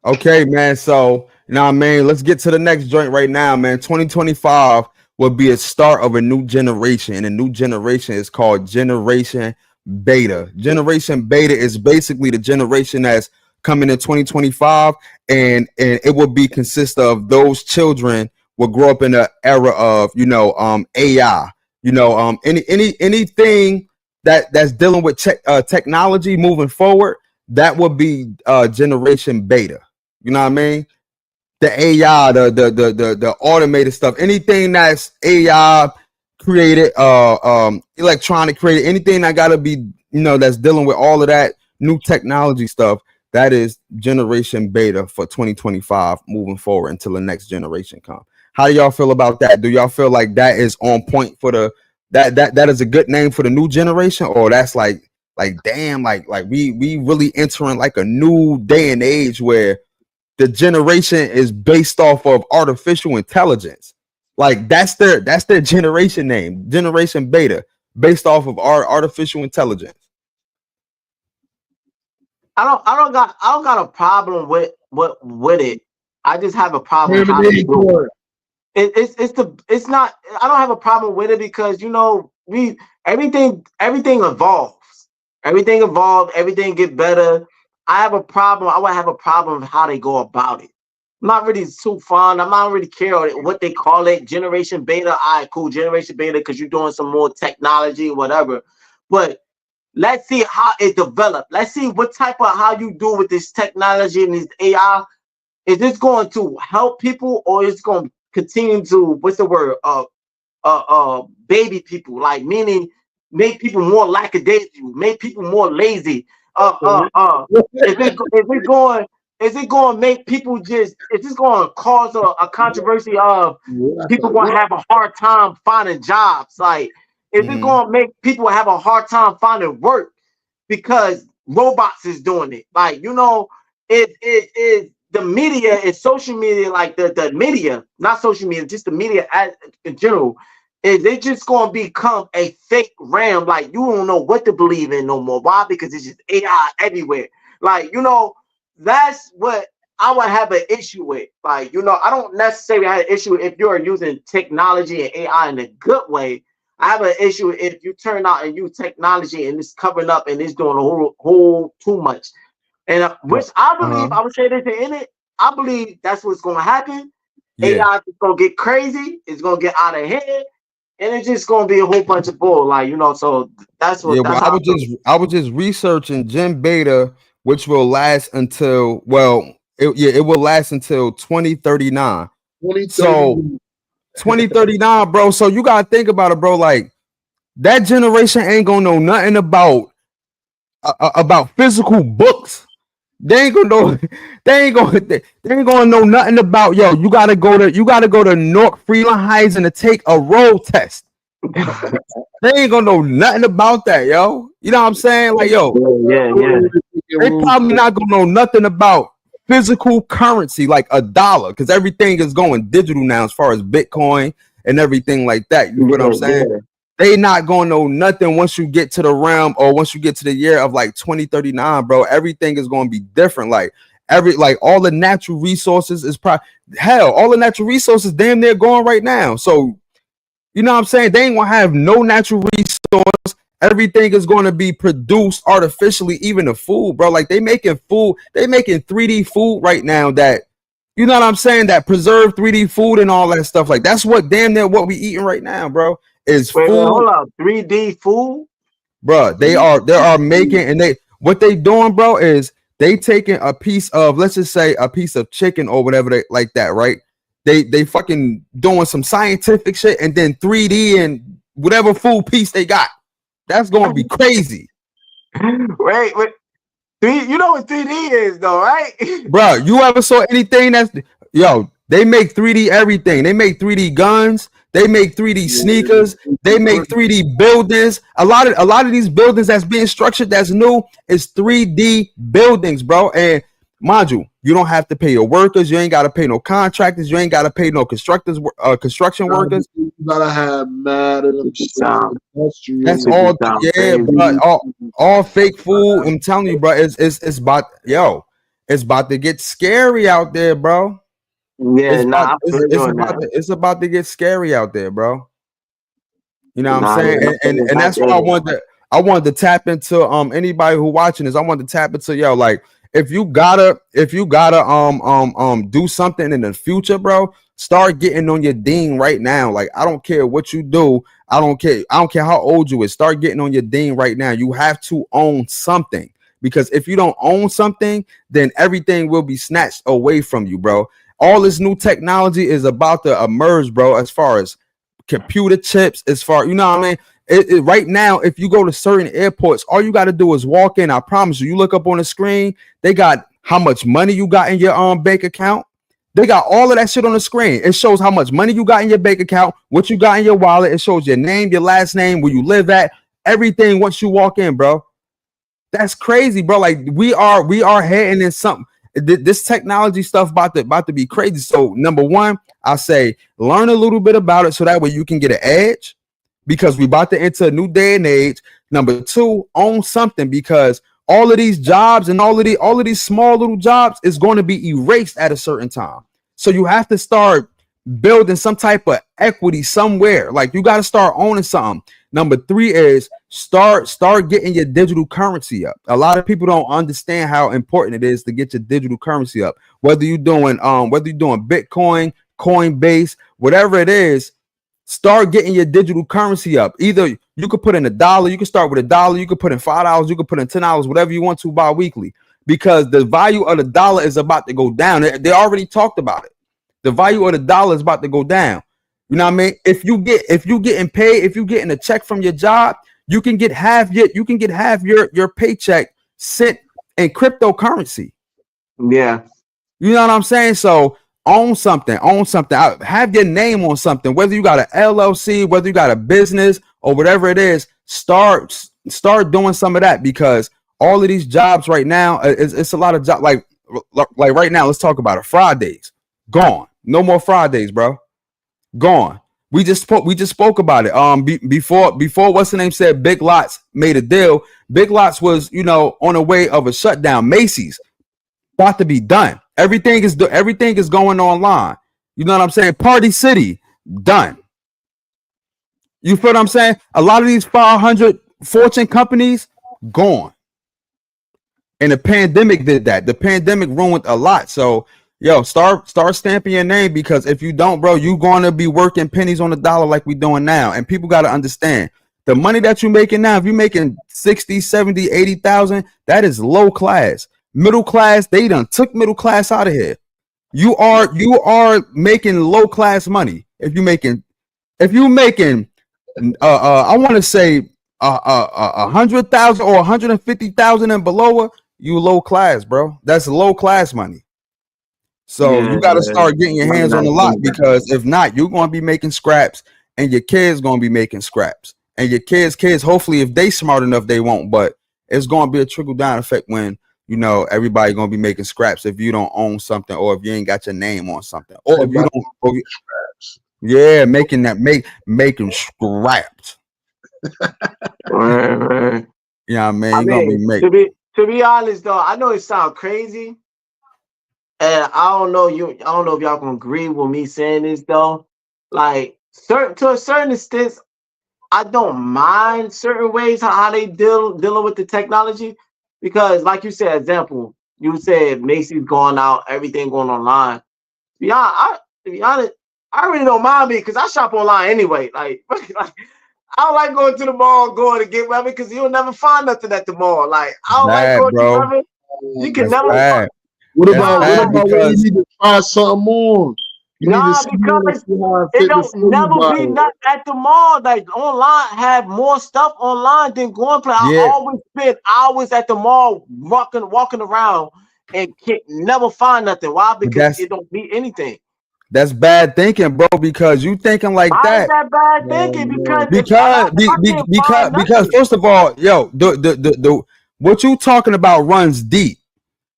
Okay, man. So now, man, let's get to the next joint right now, man. 2025 will be a start of a new generation, and the new generation is called Generation Beta. Generation Beta is basically the generation that's coming in 2025, and it will be consist of those children will grow up in the era of AI. Anything that's dealing with technology moving forward, that would be Generation Beta. You know what I mean? The AI, the automated stuff, anything that's AI created, electronic created, anything that gotta be, that's dealing with all of that new technology stuff, that is Generation Beta for 2025 moving forward until the next generation comes. How do y'all feel about that? Do y'all feel like that is on point for that is a good name for the new generation, or that's like damn, like we really entering like a new day and age where the generation is based off of artificial intelligence? Like that's their generation name, Generation Beta, based off of artificial intelligence. I don't got a problem with it. I just have a problem with how they do it. It's not. I don't have a problem with it because everything evolves. Everything evolves. Everything get better. I have a problem. I would have a problem with how they go about it. I'm not really too fond. I'm not really care what they call it. Generation Beta. All right, cool. Generation Beta because you're doing some more technology, whatever. But let's see how it develops. Let's see what type of how you do with this technology and this AI. Is this going to help people or is it going to continue to what's the word? Baby people, like meaning make people more lackadaisical, make people more lazy. Is it going to make people just? Is this going to cause a controversy of people going to have a hard time finding jobs? Like, is it going to make people have a hard time finding work because robots is doing it? Like, it the media is social media, like the media, not social media, just the media in general. Is it just going to become a fake realm? Like, you don't know what to believe in no more. Why? Because it's just AI everywhere. Like, that's what I would have an issue with. Like, I don't necessarily have an issue if you're using technology and AI in a good way. I have an issue if you turn out and use technology and it's covering up and it's doing a whole too much. And which I believe, I would say that in it, I believe that's what's going to happen. Yeah. AI is going to get crazy. It's going to get out of hand. And it's just going to be a whole bunch of bull. Like, so that's what. Yeah, that's well, I was just researching Gen Beta, which will last until, it will last until 2039. So 2039, bro. So you got to think about it, bro. Like, that generation ain't going to know nothing about physical books. They ain't gonna know nothing about, you gotta go to North Freelandheisen to take a road test. They ain't gonna know nothing about that, yo. You know what I'm saying? Like, yeah. They probably not gonna know nothing about physical currency, like a dollar, because everything is going digital now as far as Bitcoin and everything like that. You know what I'm saying? Yeah. They not gonna know nothing once you get to the realm or once you get to the year of like 2039, bro. Everything is gonna be different. Like all the natural resources is all the natural resources damn near gone right now. So you know what I'm saying? They ain't gonna have no natural resource. Everything is going to be produced artificially, even the food, bro. Like they making 3D food right now that, you know what I'm saying, that preserved 3D food and all that stuff. Like that's what damn near what we eating right now, bro. Is food. Wait, hold up, 3D food, bro. They are making, and what they doing, bro, is they taking a piece of, let's just say a piece of chicken or whatever they like that, right? They fucking doing some scientific shit and then 3D and whatever food piece they got. That's gonna be crazy. Wait. You know what 3D is, though, right? Bro, you ever saw anything that's they make 3D everything. They make 3D guns. They make 3D sneakers. They make 3D buildings. A lot of these buildings that's being structured that's new is 3D buildings, bro. And mind you, you don't have to pay your workers. You ain't got to pay no contractors. You ain't got to pay no construction workers. You gotta have mad of them. That's all. Yeah, bro. All fake food. I'm telling you, bro. It's about it's about to get scary out there, bro. Yeah, it's about to get scary out there, bro. You know what I'm saying? And that's why I wanted to tap into anybody who watching this. I wanted to tap into like, if you gotta do something in the future, bro, start getting on your ding right now. Like, I don't care what you do. I don't care how old you is. Start getting on your ding right now. You have to own something, because if you don't own something, then everything will be snatched away from you, bro. All this new technology is about to emerge, bro, as far as computer chips, you know what I mean? Right now, if you go to certain airports, all you got to do is walk in. I promise you look up on the screen, they got how much money you got in your bank account. They got all of that shit on the screen. It shows how much money you got in your bank account, what you got in your wallet. It shows your name, your last name, where you live at, everything once you walk in, bro. That's crazy, bro. Like we are heading in something. This technology stuff about to be crazy. So number one, I say learn a little bit about it so that way you can get an edge, because we about to enter a new day and age. Number two, own something, because all of these jobs and all of these small little jobs is going to be erased at a certain time. So you have to start building some type of equity somewhere. Like you got to start owning something. Number 3 is start getting your digital currency up. A lot of people don't understand how important it is to get your digital currency up. Whether you're doing Bitcoin, Coinbase, whatever it is, start getting your digital currency up. Either you could put in $1, you can start with $1, you could put in $5, you could put in $10, whatever you want to bi-weekly, because the value of the dollar is about to go down. They already talked about it. The value of the dollar is about to go down. You know what I mean? If you getting paid, if you getting a check from your job, you can get half your paycheck sent in cryptocurrency. Yeah. You know what I'm saying? So own something. Have your name on something, whether you got an LLC, whether you got a business or whatever it is. Start doing some of that, because all of these jobs right now, it's a lot of jobs. Like right now, let's talk about it. Fridays gone. No more Fridays, bro. Gone. We just spoke about it. Before what's the name said Big Lots made a deal. Big Lots was, on the way of a shutdown. Macy's about to be done. Everything is going online. You know what I'm saying? Party City done. You feel what I'm saying? A lot of these 500 Fortune companies gone. And the pandemic did that. The pandemic ruined a lot. So start stamping your name, because if you don't, bro, you're going to be working pennies on the dollar like we doing now. And people got to understand, the money that you're making now, if you're making 60, 70, 80,000, that is low class. Middle class, they done took middle class out of here. You are making low class money. If you're making I want to say 100,000 or 150,000 and below, you low class, bro. That's low class money. So you got to start getting your hands on the lot, because if not, you're going to be making scraps, and your kids going to be making scraps, and your kids, hopefully, if they smart enough, they won't. But it's going to be a trickle down effect when, everybody going to be making scraps if you don't own something, or if you ain't got your name on something, or if you don't, making scraps. Right. Yeah, man, you're going to be making. To be honest though, I know it sounds crazy. And I don't know if y'all can agree with me saying this though. Like to a certain extent, I don't mind certain ways how they dealing with the technology, because like you said, example, you said Macy's going out, everything going online. To be honest, I really don't mind me, because I shop online anyway. Like I don't like going to the mall, going to get whatever, because you'll never find nothing at the mall. Like I don't like going to whatever. You can never find. What about when you need to try something more? Because it don't never be nothing at the mall. Like online, have more stuff online than going play. I always spend hours at the mall walking around and can't never find nothing. Why? Because it don't be anything. That's bad thinking, bro, because you thinking like that. Why is that bad thinking? Because first of all, the what you talking about runs deep.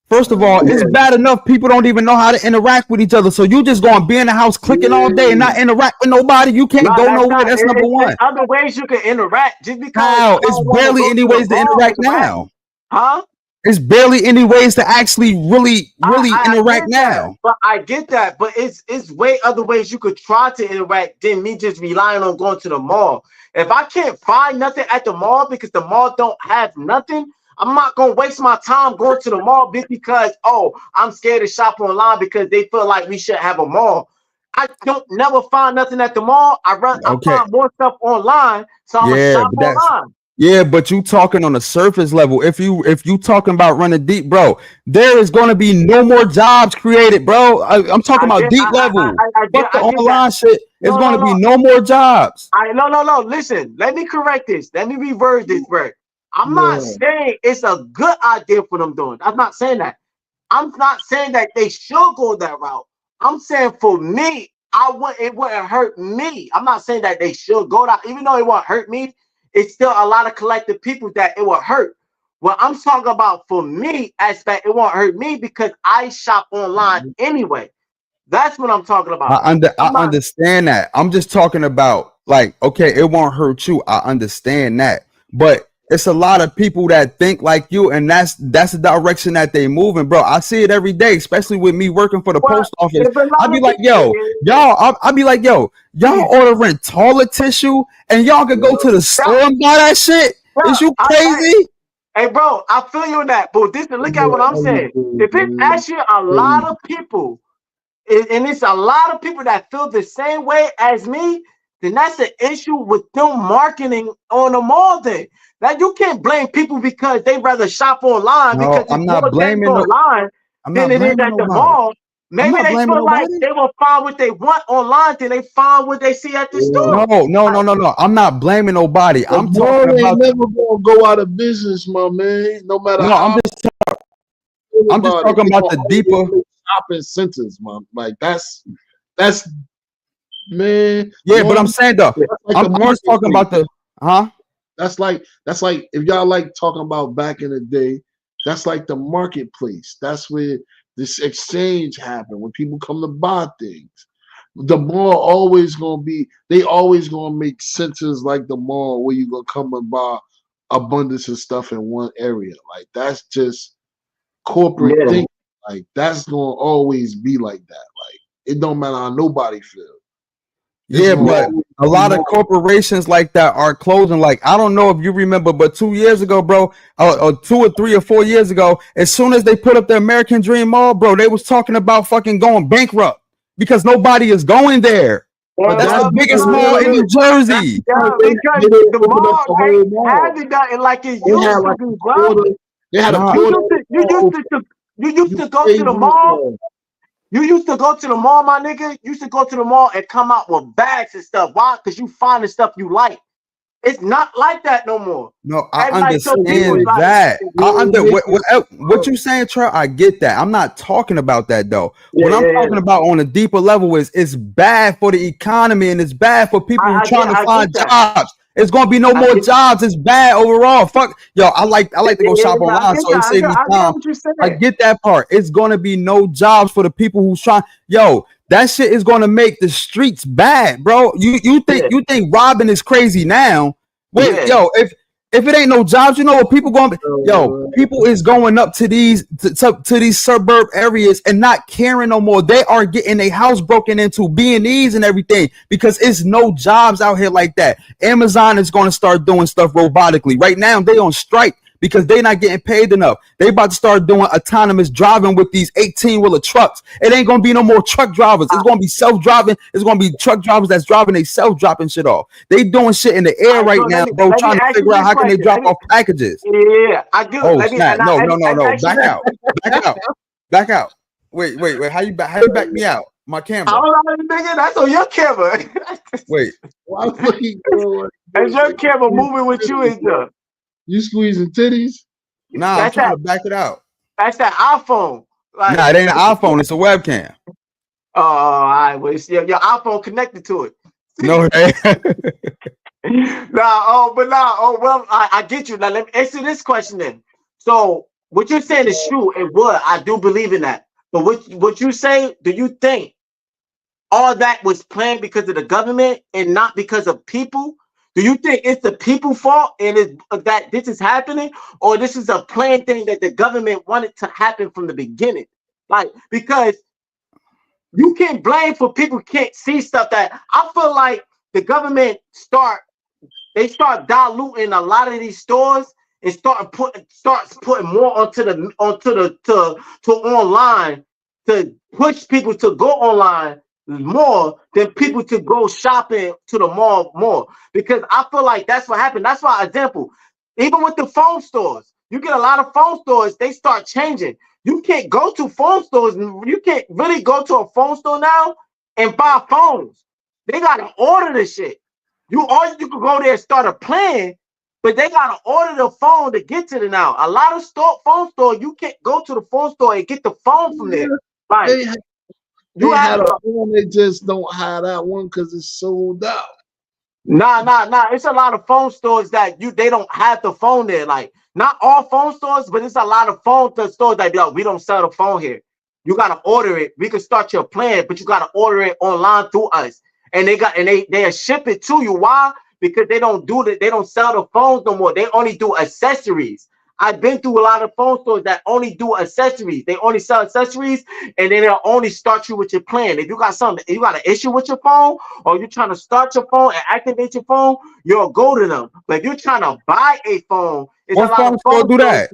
First of all, it's bad enough people don't even know how to interact with each other. So you just gonna be in the house clicking all day and not interact with nobody. You can't go nowhere. That's number one. Other ways you can interact, just because how? It's barely any ways to interact now. Huh? It's barely any ways to actually really interact now. But I get that. But it's way other ways you could try to interact than me just relying on going to the mall. If I can't find nothing at the mall because the mall don't have nothing, I'm not gonna waste my time going to the mall just because I'm scared to shop online because they feel like we should have a mall. I don't never find nothing at the mall. I find more stuff online, so I'm gonna shop online. Yeah, but you talking on a surface level. If you talking about running deep, bro, there is going to be no more jobs created, bro. I'm talking about deep level. But the online shit is going to be no more jobs. No. Listen, let me correct this. Let me reword this, bro. I'm not saying it's a good idea for them doing. I'm not saying that. I'm not saying that they should go that route. I'm saying for me, it wouldn't hurt me. I'm not saying that they should go that, even though it won't hurt me. It's still a lot of collective people that it will hurt. What I'm talking about for me aspect, it won't hurt me because I shop online anyway. That's what I'm talking about. I understand that. I'm just talking about like, okay, it won't hurt you. I understand that. But it's a lot of people that think like you, and that's the direction that they moving, bro. I see it every day, especially with me working for the post office. I'll be like, yo, y'all, I'll be like, yo, y'all ordering toilet tissue and y'all could go to the store and buy that shit? Is you crazy? Hey, bro, I feel you in that, but look at what I'm saying. If it's actually a lot of people, and it's a lot of people that feel the same way as me, then that's an issue with them marketing on the mall then. Now you can't blame people because they rather shop online because it's more things online than it is at the mall. Maybe they feel like they will find what they want online than they find what they see at the store. No. I'm not blaming nobody. I'm talking about never gonna go out of business, my man. No matter how. I'm just talking about the deeper shopping centers, man. Like that's man. Yeah, but I'm saying though, I'm just talking about the That's like if y'all like talking about back in the day, that's like the marketplace. That's where this exchange happened when people come to buy things. The mall always gonna be, they always gonna make centers like the mall where you gonna come and buy abundance of stuff in one area. Like that's just corporate thing. Like that's gonna always be like that. Like it don't matter how nobody feels. Yeah, but a lot of corporations like that are closing. Like, I don't know if you remember, but 2 years ago, bro, or 2 or 3 or 4 years ago, as soon as they put up the American Dream Mall, bro, they was talking about fucking going bankrupt because nobody is going there. But that's the biggest mall in New Jersey. Yeah, because the mall ain't having nothing like it used to be, bro. They had a you used to go to the mall. You used to go to the mall, my nigga. You used to go to the mall and come out with bags and stuff. Why? Because you find the stuff you like. It's not like that no more. No, I understand that. What you saying, Trey? I get that. I'm not talking about that though. What I'm talking about on a deeper level is it's bad for the economy and it's bad for people who are trying to find jobs. It's gonna be no more jobs. It's bad overall. Fuck, yo, I like to go shop online, so it saves me time. I get that part. It's gonna be no jobs for the people who's trying. Yo, that shit is gonna make the streets bad, bro. You think robbing is crazy now? Wait, yo, if it ain't no jobs, you know what people going? Yo, people is going up to these these suburb areas and not caring no more. They are getting a house broken into, B&Es and everything because it's no jobs out here like that. Amazon is going to start doing stuff robotically. Right now, they on strike because they're not getting paid enough. They about to start doing autonomous driving with these 18-wheeler trucks. It ain't gonna be no more truck drivers. It's gonna be self-driving. It's gonna be truck drivers that's driving they self-dropping shit off. They doing shit in the air right now, bro, trying to figure out how can they drop off packages. Yeah, I do. Oh, snap. No. Back out. Wait. How you back me out? My camera. I don't know, nigga. That's on your camera. Wait. That's your camera moving with you and stuff. You squeezing titties? Nah, I'm trying to back it out. That's that iPhone. Like, nah, it ain't an iPhone. It's a webcam. Oh, all right. Well, your iPhone connected to it. No, well, I get you. Now, let me answer this question then. So, what you're saying is true. It would. I do believe in that. But what you say, do you think all that was planned because of the government and not because of people? Do you think it's the people's fault and that this is happening, or this is a planned thing that the government wanted to happen from the beginning? Like, because you can't blame for people can't see stuff that I feel like the government start diluting a lot of these stores and starts putting more onto online to push people to go online more than people to go shopping to the mall more, because I feel like that's what happened. That's why, example, even with the phone stores, you get a lot of phone stores, they start changing. You can't go to phone stores. You can't really go to a phone store now and buy phones. They gotta order the shit. You can go there and start a plan, but they gotta order the phone to get to the now. A lot of phone store, you can't go to the phone store and get the phone from there. Like, they had a phone, they just don't have that one because it's sold out. Nah. It's a lot of phone stores that they don't have the phone there. Like, not all phone stores, but it's a lot of phone stores that we don't sell the phone here. You gotta order it. We can start your plan, but you gotta order it online through us. And they ship it to you. Why? because they don't sell the phones no more. They only do accessories. I've been through a lot of phone stores that only do accessories. They only sell accessories, and then they'll only start you with your plan. If you got an issue with your phone, or you're trying to start your phone and activate your phone, you'll go to them. But if you're trying to buy a phone, it's what a lot of phone do that?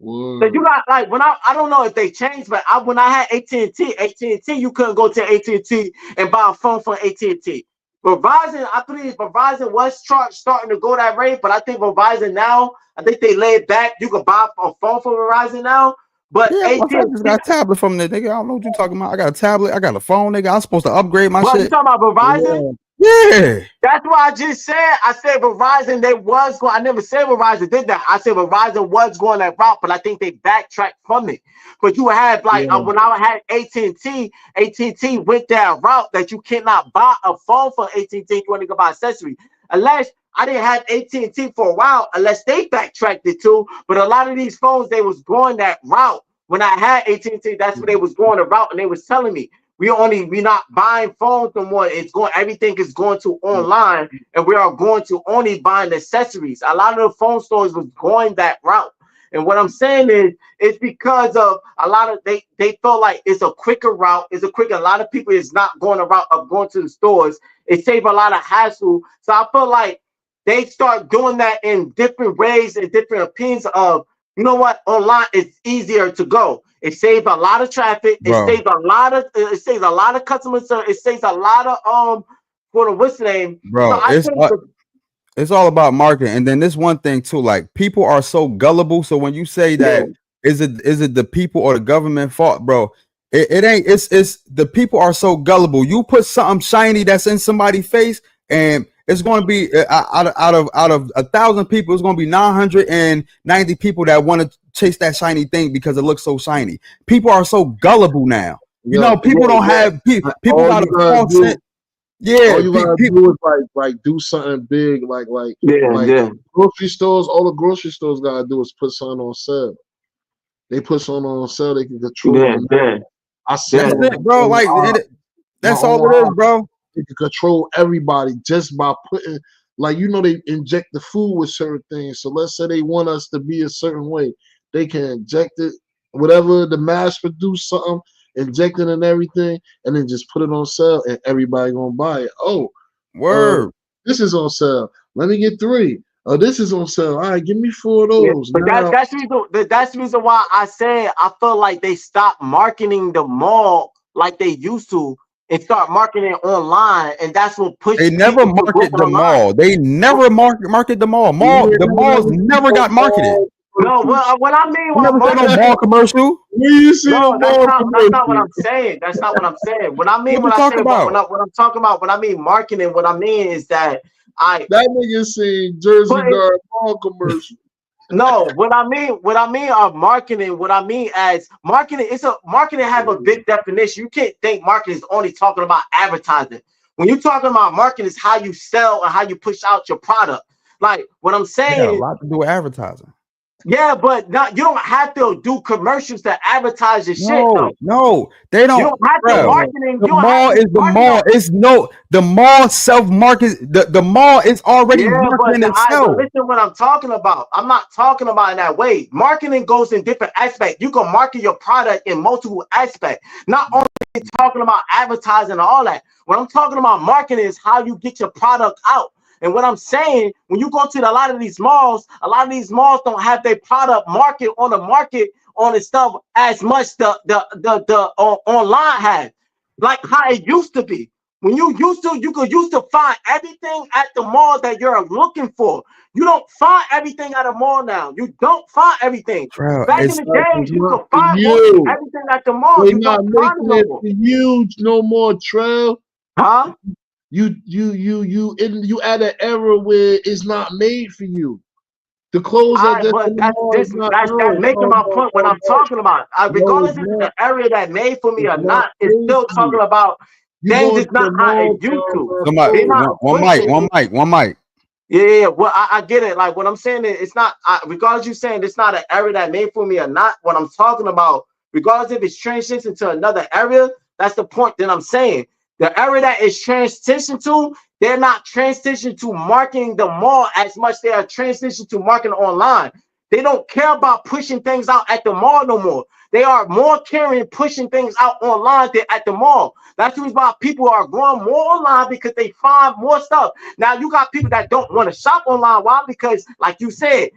So you got like I don't know if they changed, but when I had AT&T, you couldn't go to AT&T and buy a phone from AT&T. Verizon, I believe Verizon was starting to go that rate, but I think Verizon now, I think they laid back. You can buy a phone from Verizon now, but yeah, I just got a tablet from there, nigga. I don't know what you're talking about. I got a tablet, I got a phone, nigga. I'm supposed to upgrade my shit. You talking about Verizon? Yeah. That's what I just said. I said Verizon, they was going. I never said Verizon did that. I said Verizon was going that route, but I think they backtracked from it. But you had like when I had AT&T went that route that you cannot buy a phone from AT&T. You want to go buy accessories, unless I didn't have AT&T for a while, unless they backtracked it too. But a lot of these phones, they was going that route. When I had AT&T, that's where they was going the route, and they was telling me we're not buying phones no more. Everything is going to online, and we are going to only buying accessories. A lot of the phone stores was going that route. And what I'm saying is, it's because of a lot of they felt like it's a quicker route. A lot of people is not going the route of going to the stores. It saved a lot of hassle. So I feel like they start doing that in different ways and different opinions of, you know what, online is easier to go. It saves a lot of traffic. It saves a lot of customer service. It saves a lot of what's the name? Bro, so it's all about marketing. And then this one thing too, like people are so gullible. So when you say that, is it the people or the government fault, bro? It ain't. It's the people are so gullible. You put something shiny that's in somebody's face, and it's going to be out of 1,000 people, it's going to be 990 people that want to chase that shiny thing because it looks so shiny. People are so gullible now. You know, people don't have people got a false sense. Yeah, all you gotta do is like do something big, like grocery stores. All the grocery stores gotta do is put something on sale. They put something on sale, they can control it. I said that's it, bro. Like that's all it is, bro. They can control everybody just by putting, like, you know, they inject the food with certain things. So let's say they want us to be a certain way, they can inject it, whatever the mass produce something, inject it and everything, and then just put it on sale, and everybody gonna buy it. Oh, word! This is on sale. Let me get 3. Oh, this is on sale. All right, give me 4 of those. But that's the reason why I said I feel like they stopped marketing the mall like they used to, and start marketing online, and that's what pushed. They never market the mall. They never market the mall. The malls never got marketed. No, what I mean, never done a mall commercial. That's not what I'm saying. That's not what I'm saying. What I mean when I say what I'm talking about, when I mean marketing, what I mean is that that nigga saying Jersey Guard mall commercial. No, what I mean of marketing, what I mean as marketing, marketing have a big definition. You can't think marketing is only talking about advertising. When you're talking about marketing, is how you sell or how you push out your product. Like what I'm saying, a lot to do with advertising. Yeah, but you don't have to do commercials to advertise your shit. Though. No, they don't. You don't have to marketing. The mall is the mall. It's the mall self-market. The mall is already marketing itself. But listen what I'm talking about. I'm not talking about in that way. Marketing goes in different aspects. You can market your product in multiple aspects. Not only talking about advertising and all that. What I'm talking about marketing is how you get your product out. And what I'm saying, when you go to a lot of these malls don't have their product market on the stuff as much the online has, like how it used to be. When you could used to find everything at the mall that you're looking for. You don't find everything at a mall now. You don't find everything. Back in the days, you could find everything at the mall. They're not making it for huge no more, Trev. Huh? You at an era where it's not made for you. The clothes that's making my point. What I'm talking about, regardless if it's the area that made for me or not, it's still talking about things is not how it used to. One mic. Yeah. Well, I get it. Like what I'm saying is, it's not. Regardless, you saying it's not an area that made for me or not. What I'm talking about, regardless if it's transitioned to another area, that's the point that I'm saying. The area that is transitioned to, they're not transitioned to marketing the mall as much. They are transitioned to marketing online. They don't care about pushing things out at the mall no more. They are more caring pushing things out online than at the mall. That's the reason why people are going more online, because they find more stuff. Now you got people that don't want to shop online. Why? Because like you said,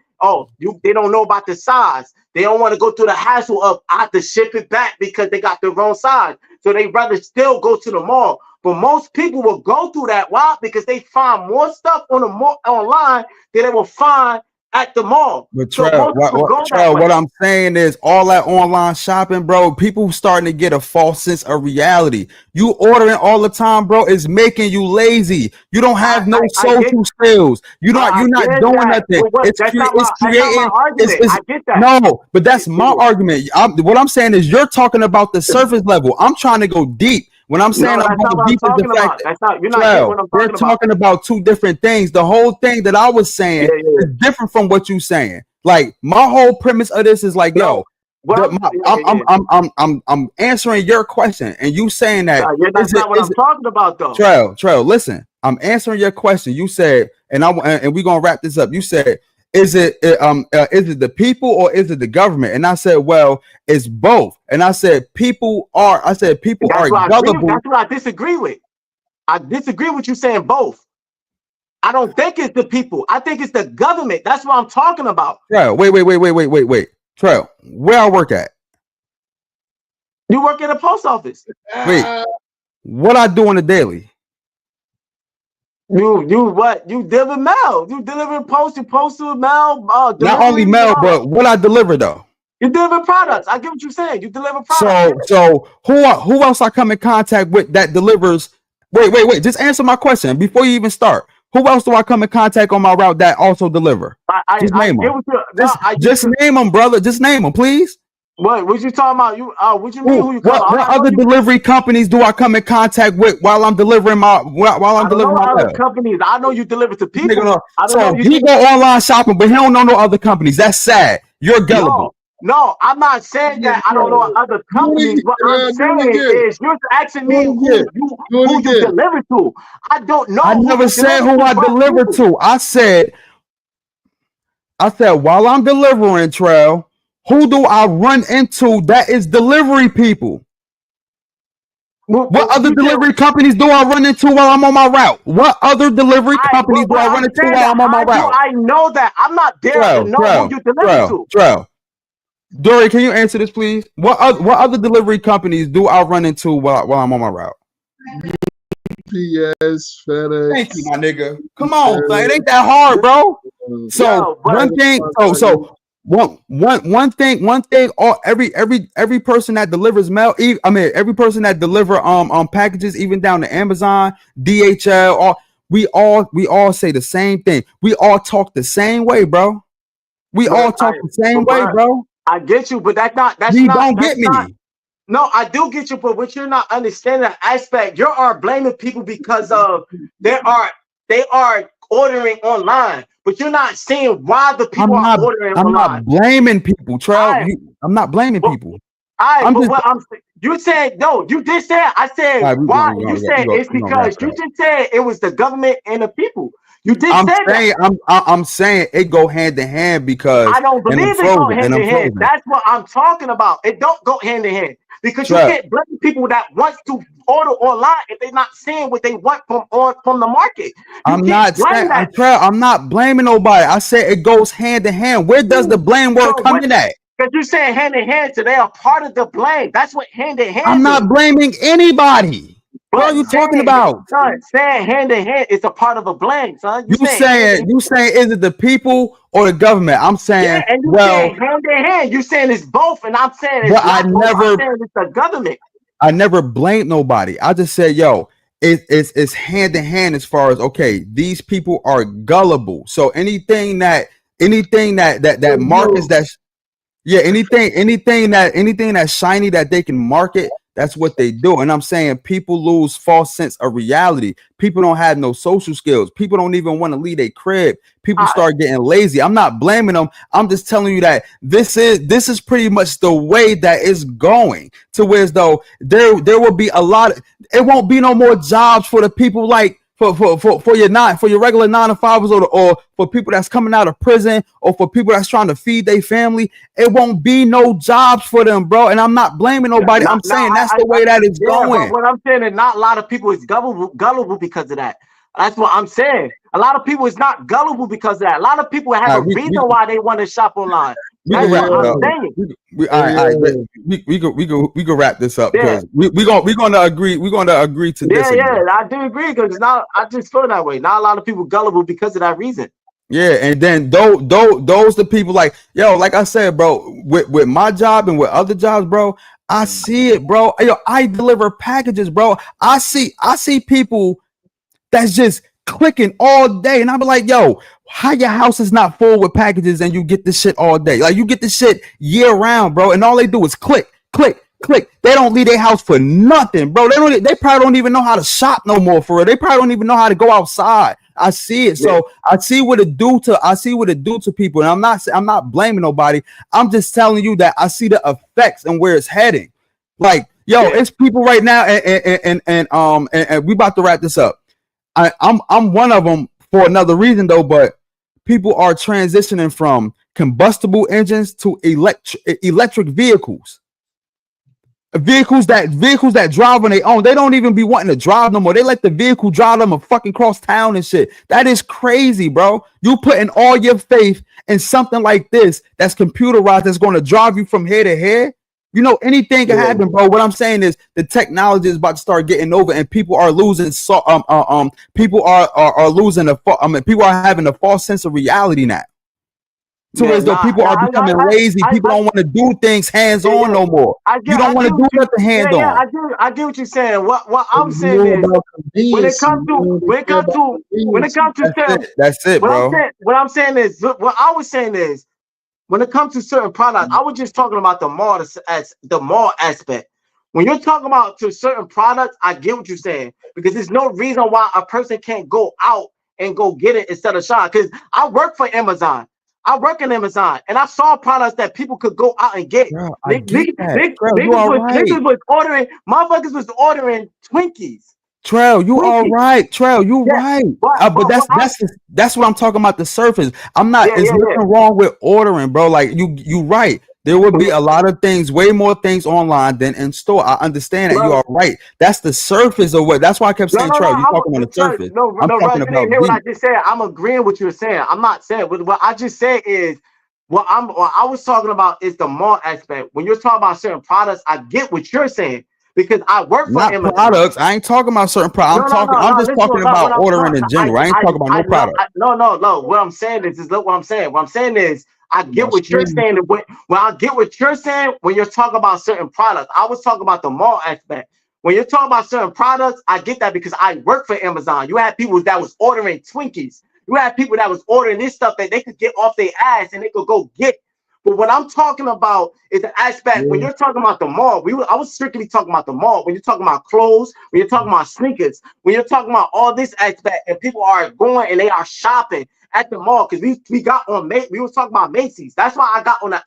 they don't know about the size. They don't want to go through the hassle of I have to ship it back because they got the wrong size. So they rather still go to the mall. But most people will go through that. Why? Because they find more stuff on the mall online than they will find at the mall. But Trev, what I'm saying is all that online shopping, bro, people starting to get a false sense of reality. You ordering all the time, bro, is making you lazy. You don't have no social skills. You're not doing nothing. It's creating. I get that. No, but that's my argument. What I'm saying is you're talking about the surface level. I'm trying to go deep. When I'm saying I'm going deep is the fact that we're talking about two different things. The whole thing that I was saying is different from what you're saying. Like my whole premise of this is like, I'm answering your question, and you saying that that's not what I'm talking about, though. Trail, listen, I'm answering your question. You said, and we're gonna wrap this up. You said, is it the people or is it the government? And I said, well, it's both. And I said people are gullible. That's what I disagree with. I disagree with you saying both. I don't think it's the people. I think it's the government. That's what I'm talking about. Trail, wait. Trail, where I work at? You work in a post office. Wait, what I do on a daily? You what? You deliver mail. You deliver postal mail. Not only mail, but what I deliver though. You deliver products. I get what you're saying. You deliver products. So who else I come in contact with that delivers? Wait. Just answer my question before you even start. Who else do I come in contact on my route that also deliver? Just name them. Just name them, brother. Just name them, please. What you talking about? What you mean? Who you what other delivery companies do I come in contact with while I'm delivering my other companies? I know you deliver to people. So he go online shopping, but he don't know no other companies. That's sad. You're gullible. No, I'm not saying that I don't know other companies. What I'm saying is you're asking me who you deliver to. I don't know. I never said who I deliver to. I said while I'm delivering, Trail, who do I run into that is delivery people? What other delivery companies do I run into while I'm on my route? What other delivery companies do I run into while I'm on my route? I know that. I'm not there to know who you deliver to. Trail. Dory, can you answer this, please? What other delivery companies do I run into while I'm on my route? UPS, FedEx. Thank you, my nigga. Come on, it ain't that hard, bro. So one thing. One thing. Every person that delivers mail. Every person that deliver packages, even down to Amazon, DHL. We all say the same thing. We all talk the same way, bro. We all talk the same way, bro. I get you, but that's not. No, I do get you, but what you're not understanding that aspect, you are blaming people because of they are ordering online, but you're not seeing why the people are ordering online. I'm not blaming people, Trav. I'm not blaming people. You said no. You did say it. I said why. You said it's because you just said it was the government and the people. You did say that. I'm saying it go hand in hand because I don't believe it go hand in hand. That's what I'm talking about. It don't go hand in hand because you can't blame people that want to order online if they're not seeing what they want from the market. I'm not blaming nobody. I said it goes hand in hand. Where does the blame word come in at? Because you're saying hand in hand, so they are part of the blame. That's what hand in hand. I'm not blaming anybody. What are you talking about? Son, saying hand in hand is a part of a blame, son. You saying is it the people or the government? I'm saying saying hand in hand. You saying it's both, and I'm saying it's it's the government. I never blamed nobody. I just said, it's hand in hand as far as these people are gullible. So anything that markets anything that's shiny that they can market, that's what they do. And I'm saying people lose false sense of reality. People don't have no social skills. People don't even want to leave their crib. People start getting lazy. I'm not blaming them. I'm just telling you that this is pretty much the way that it's going, to where as though there will be it won't be no more jobs for the people like for your regular 9 to 5s or for people that's coming out of prison or for people that's trying to feed their family, it won't be no jobs for them, bro. And I'm not blaming nobody. I'm saying that's the way that it's going. But what I'm saying is not a lot of people is gullible because of that. That's what I'm saying. A lot of people is not gullible because of that. A lot of people have a reason why they want to shop online. That's what I'm saying. We can wrap this up because we're gonna agree. We're gonna agree to this. Yeah, I do agree because I just feel that way. Not a lot of people gullible because of that reason. Yeah, and then those the people like like I said, bro, with my job and with other jobs, bro, I see it, bro. Yo, I deliver packages, bro. I see people that's just clicking all day, and I'm like, yo, how your house is not full with packages and you get this shit all day? Like you get this shit year round, bro, and all they do is click. They don't leave their house for nothing, bro. They probably don't even know how to shop no more for it. They probably don't even know how to go outside. I see it. So I see what it do to people. And I'm not blaming nobody. I'm just telling you that I see the effects and where it's heading. Like, it's people right now, and we about to wrap this up. I'm one of them for another reason though, but people are transitioning from combustible engines to electric vehicles. Vehicles that drive on their own. They don't even be wanting to drive no more. They let the vehicle drive them a fucking cross town and shit. That is crazy, bro. You putting all your faith in something like this that's computerized, that's going to drive you from here to here. You know, anything can happen, bro. What I'm saying is the technology is about to start getting over, and people are losing. People are losing people are having a false sense of reality now. So as though people are becoming lazy. People don't want to do things hands on no more. You don't want to do nothing hands on. I get what you're saying. What I'm saying is when it comes to that's it, bro. What I'm saying is what I was saying is when it comes to certain products, I was just talking about the mall aspect. When you're talking about to certain products, I get what you're saying because there's no reason why a person can't go out and go get it instead of shopping. Because I work for Amazon. I work in Amazon, and I saw products that people could go out and get. Niggas was ordering Twinkies. Trail, you all right. Trail, you right. But that's what I'm talking about. The surface. I'm not. There's nothing wrong with ordering, bro. Like you right. There will be a lot of things, way more things online than in store. I understand that. You are right. That's the surface of what. That's why I kept saying, Trail. You're talking on the surface. I'm talking about. Hear what I just said. I'm agreeing with what you're saying. I'm not saying. What I just said is what I was talking about is the mall aspect. When you're talking about certain products, I get what you're saying. Because I work for Amazon. Products. I ain't talking about certain products. I'm just talking about ordering in general. I ain't talking about no product. No. What I'm saying is look what I'm saying. What I'm saying is I get what you're saying. When I get what you're saying when you're talking about certain products. I was talking about the mall aspect. When you're talking about certain products, I get that because I work for Amazon. You had people that was ordering Twinkies. You had people that was ordering this stuff that they could get off their ass and they could go get. But what I'm talking about is the aspect when you're talking about the mall. I was strictly talking about the mall. When you're talking about clothes, when you're talking about sneakers, when you're talking about all this aspect, and people are going and they are shopping at the mall because we got on we was talking about Macy's. That's why I got on the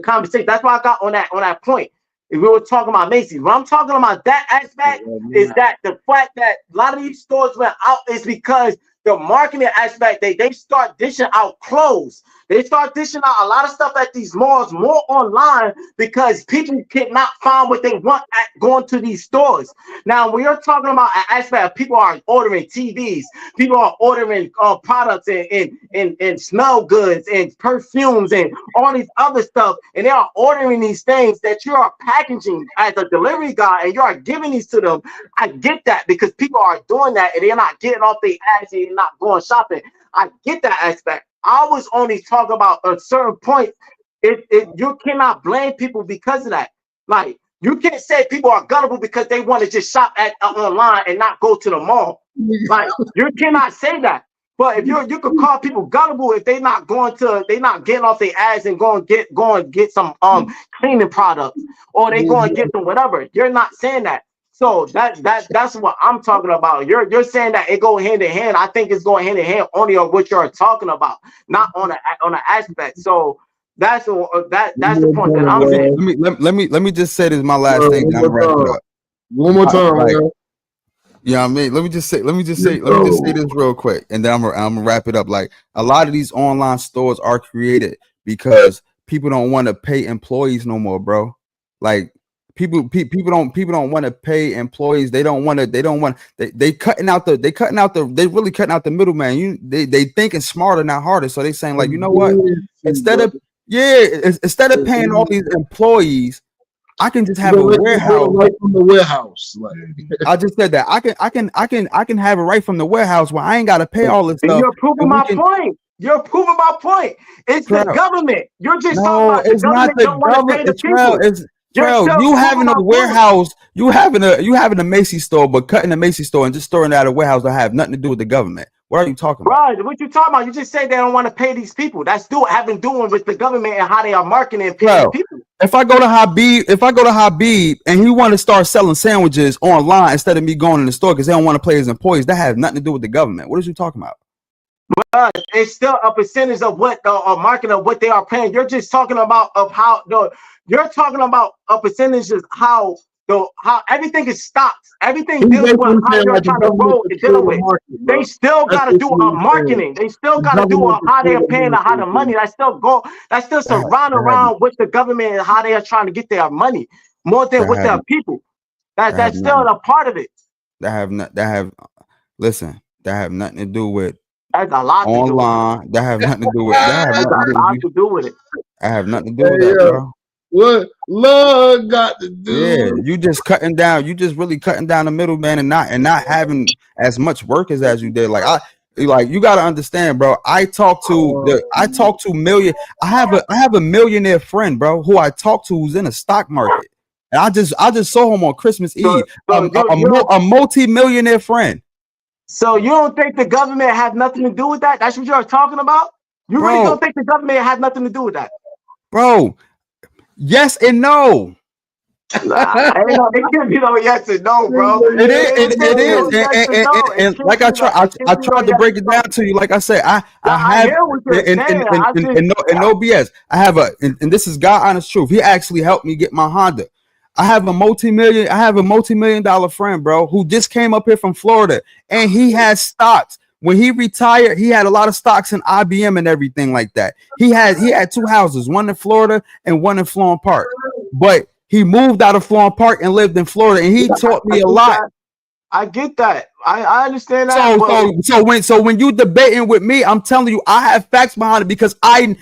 conversation. That's why I got on that point. If we were talking about Macy's, when I'm talking about that aspect is that the fact that a lot of these stores went out is because the marketing aspect, they start dishing out clothes. They start dishing out a lot of stuff at these malls more online because people cannot find what they want at going to these stores. Now, when you're talking about an aspect of people are ordering TVs, people are ordering products and smell goods and perfumes and all these other stuff, and they are ordering these things that you are packaging as a delivery guy and you are giving these to them. I get that because people are doing that and they're not getting off their ass and they're not going shopping. I get that aspect. I was only talking about a certain point. You cannot blame people because of that. Like you can't say people are gullible because they want to just shop at online and not go to the mall. Like you cannot say that. But if you could call people gullible if they not getting off their ass and go and get some cleaning products or they go and get some whatever. You're not saying that. So that's what I'm talking about. You're saying that it go hand in hand. I think it's going hand in hand only on what you're talking about, not on an aspect. So that's the point that I'm saying. Let me just say this my last thing. I'm wrapping it up. One more time, You know what I mean? Let me just say this real quick, and then I'm gonna wrap it up. Like, a lot of these online stores are created because people don't want to pay employees no more, bro. Like, people don't want to pay employees. They really cutting out the middleman. They thinking smarter, not harder. So they saying, like, you know what? Instead of paying all these employees, I can just have a warehouse right from the warehouse. Like, I just said that I can have it right from the warehouse where I ain't got to pay all this stuff. You're proving my point. You're proving my point. It's the government. You're just talking about the government. Don't want to pay the people. You having a warehouse, you having a Macy's store, but cutting a Macy's store and just storing it out of a warehouse that have nothing to do with the government. What are you talking about? Right, what you talking about? You just say they don't want to pay these people. That's having doing with the government and how they are marketing and paying people. If I go to Habib and he want to start selling sandwiches online instead of me going in the store because they don't want to pay his employees, that has nothing to do with the government. What are you talking about? But it's still a percentage of what marketing of what they are paying. You're just talking about you're talking about a percentage of how everything is stopped. Everything deals with how you're trying to roll and deal with. They still got to do a marketing. They still got to do how they're paying and how the money. That's still surround around with the government and how they are trying to get their money more than with their people. That's still a part of it. That have nothing to do with. That's a lot online. That have nothing to do with. That has a lot to do with it. I have nothing to do with that, bro. What love got to do? Yeah, you just cutting down. You just really cutting down the middleman and not having as much workers as you did. Like you got to understand, bro. I talk to million. I have a millionaire friend, bro, who I talk to who's in the stock market, and I just saw him on Christmas Eve. A multi-millionaire friend. So you don't think the government had nothing to do with that? That's what you're talking about? You really don't think the government had nothing to do with that? Bro, yes and no. It can be no yes and no, bro. It is. And like I tried to break it down to you. Like I said, I have no BS. I have and this is God honest truth. He actually helped me get my Honda. I have a multi-million-dollar friend, bro, who just came up here from Florida, and he has stocks. When he retired, he had a lot of stocks in IBM and everything like that. He had two houses, one in Florida and one in Florham Park. But he moved out of Florham Park and lived in Florida, and he taught me a lot. I get that. I understand that. So when you debating with me, I'm telling you, I have facts behind it because I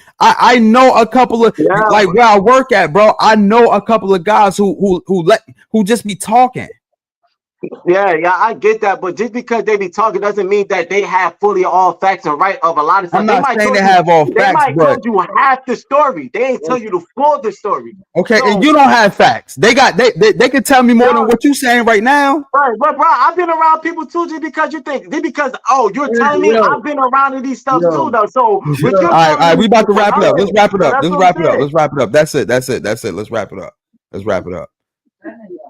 know a couple of like where I work at, bro. I know a couple of guys who just be talking. Yeah, I get that, but just because they be talking doesn't mean that they have fully all facts and right of a lot of stuff. I'm not saying they have all facts, they might tell you half the story. They ain't tell you the full the story. Okay, so, and you don't have facts. They can tell me more than what you're saying right now. Right, but bro, I've been around people too. Just because you're telling me I've been around these stuff too, though. So all right, we about to wrap it up. Let's wrap it up. That's it. Let's wrap it up.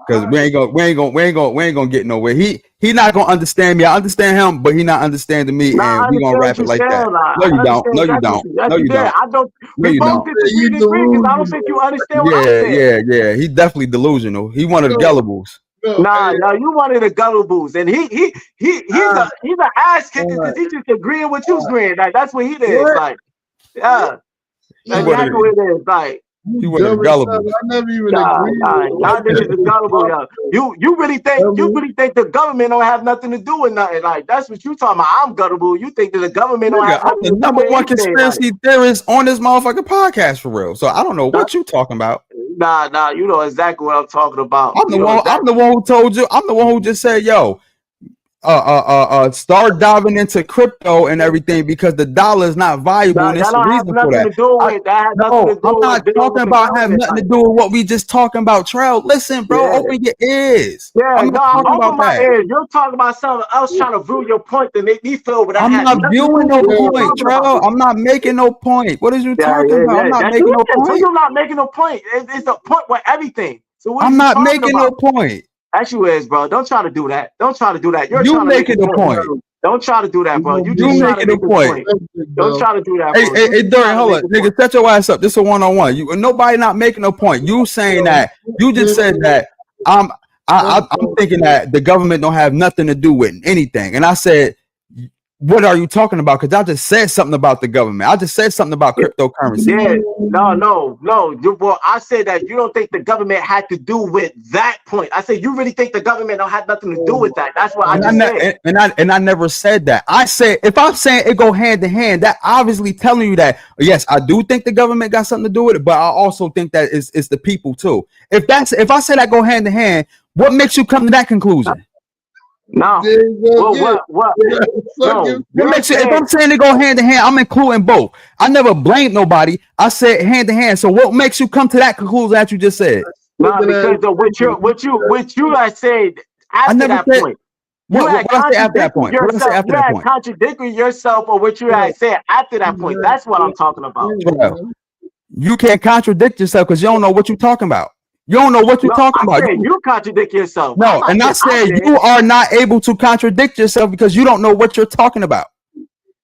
Because we ain't gonna get nowhere. He not gonna understand me. I understand him, but he not understanding me, and we gonna wrap it like that. No, you don't. No, you don't. No, you don't. I don't. We both disagree because I don't think you understand what I'm saying. Yeah. He's definitely delusional. He one of the gullibles. Nah, you one of the gullibles, and he's an ass kicker because he's just agreeing with you agreeing. Like that's what he did. Like, yeah, that's what it is. Like. He was gullible. I never even agreed. Y'all niggas is gullible, y'all. You really think the government don't have nothing to do with nothing? Like that's what you talking about. I'm gullible. You think that the government don't have nothing to do with number one conspiracy theorist on this motherfucking podcast for real. So I don't know what you talking about. Nah, you know exactly what I'm talking about. I'm the one who told you. I'm the one who just said, yo, start diving into crypto and everything because the dollar is not valuable. And it's the reason for that. I'm not talking about having nothing to do with what we just talking about. Trell, listen, bro, open your ears. Yeah, I'm open my ears. You're talking about something else trying to view your point to make me feel what I'm not viewing no point, Trell. I'm not making no point. What is you talking about? I'm not making no point. You're not making no point. It's a point with everything. So I'm not making no point. That's you is, bro. Don't try to do that. You're making a point. Don't try to do that, bro. You making a point. Don't try to do that, bro. Hey, Dorian, hold on. Nigga, set your ass up. This is a one-on-one. Nobody not making a point. You saying that. You just said that I'm thinking that the government don't have nothing to do with anything. And I said, what are you talking about? Because I just said something about the government. I just said something about cryptocurrency. Yeah, no. Well, I said that you don't think the government had to do with that point. I said you really think the government don't have nothing to do with that. That's what I just said. And I never said that. I said if I'm saying it go hand in hand, that obviously telling you that yes, I do think the government got something to do with it, but I also think that it's the people too. If I say that go hand in hand, what makes you come to that conclusion? No. What? No. If I'm saying they go hand in hand, I'm including both. I never blamed nobody. I said hand in hand. So what makes you come to that conclusion that you just said? No, because of what you had said after that point. You had contradicting yourself or what you had said after that point. That's what I'm talking about. You can't contradict yourself because you don't know what you're talking about. You don't know what you're talking about. You contradict yourself. No, and I said you are not able to contradict yourself because you don't know what you're talking about.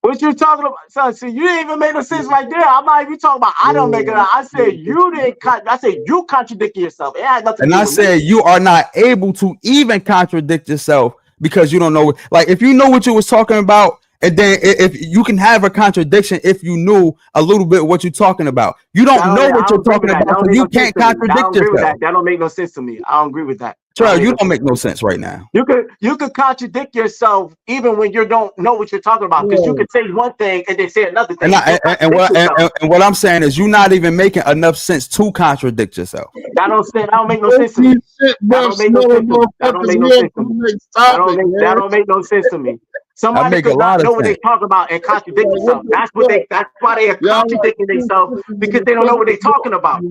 What you're talking about, son? See, you didn't even make no sense right there. I'm not even talking about. I don't make it out. I said you didn't. I said you contradicting yourself. It had nothing. And I said you are not able to even contradict yourself because you don't know. Like if you know what you was talking about. And then if you can have a contradiction if you knew a little bit what you're talking about. You don't know what you're talking about, so you can't contradict yourself. That don't make no sense to me. I don't agree with that. Charles, you don't make no sense right now. You could contradict yourself even when you don't know what you're talking about, because you could say one thing and then say another thing. And what I'm saying is you're not even making enough sense to contradict yourself. That don't make no sense to me. That don't make no sense to me. Somebody could not know what they talk about and contradict themselves. That's why they are contradicting themselves, because they don't know what they're talking about.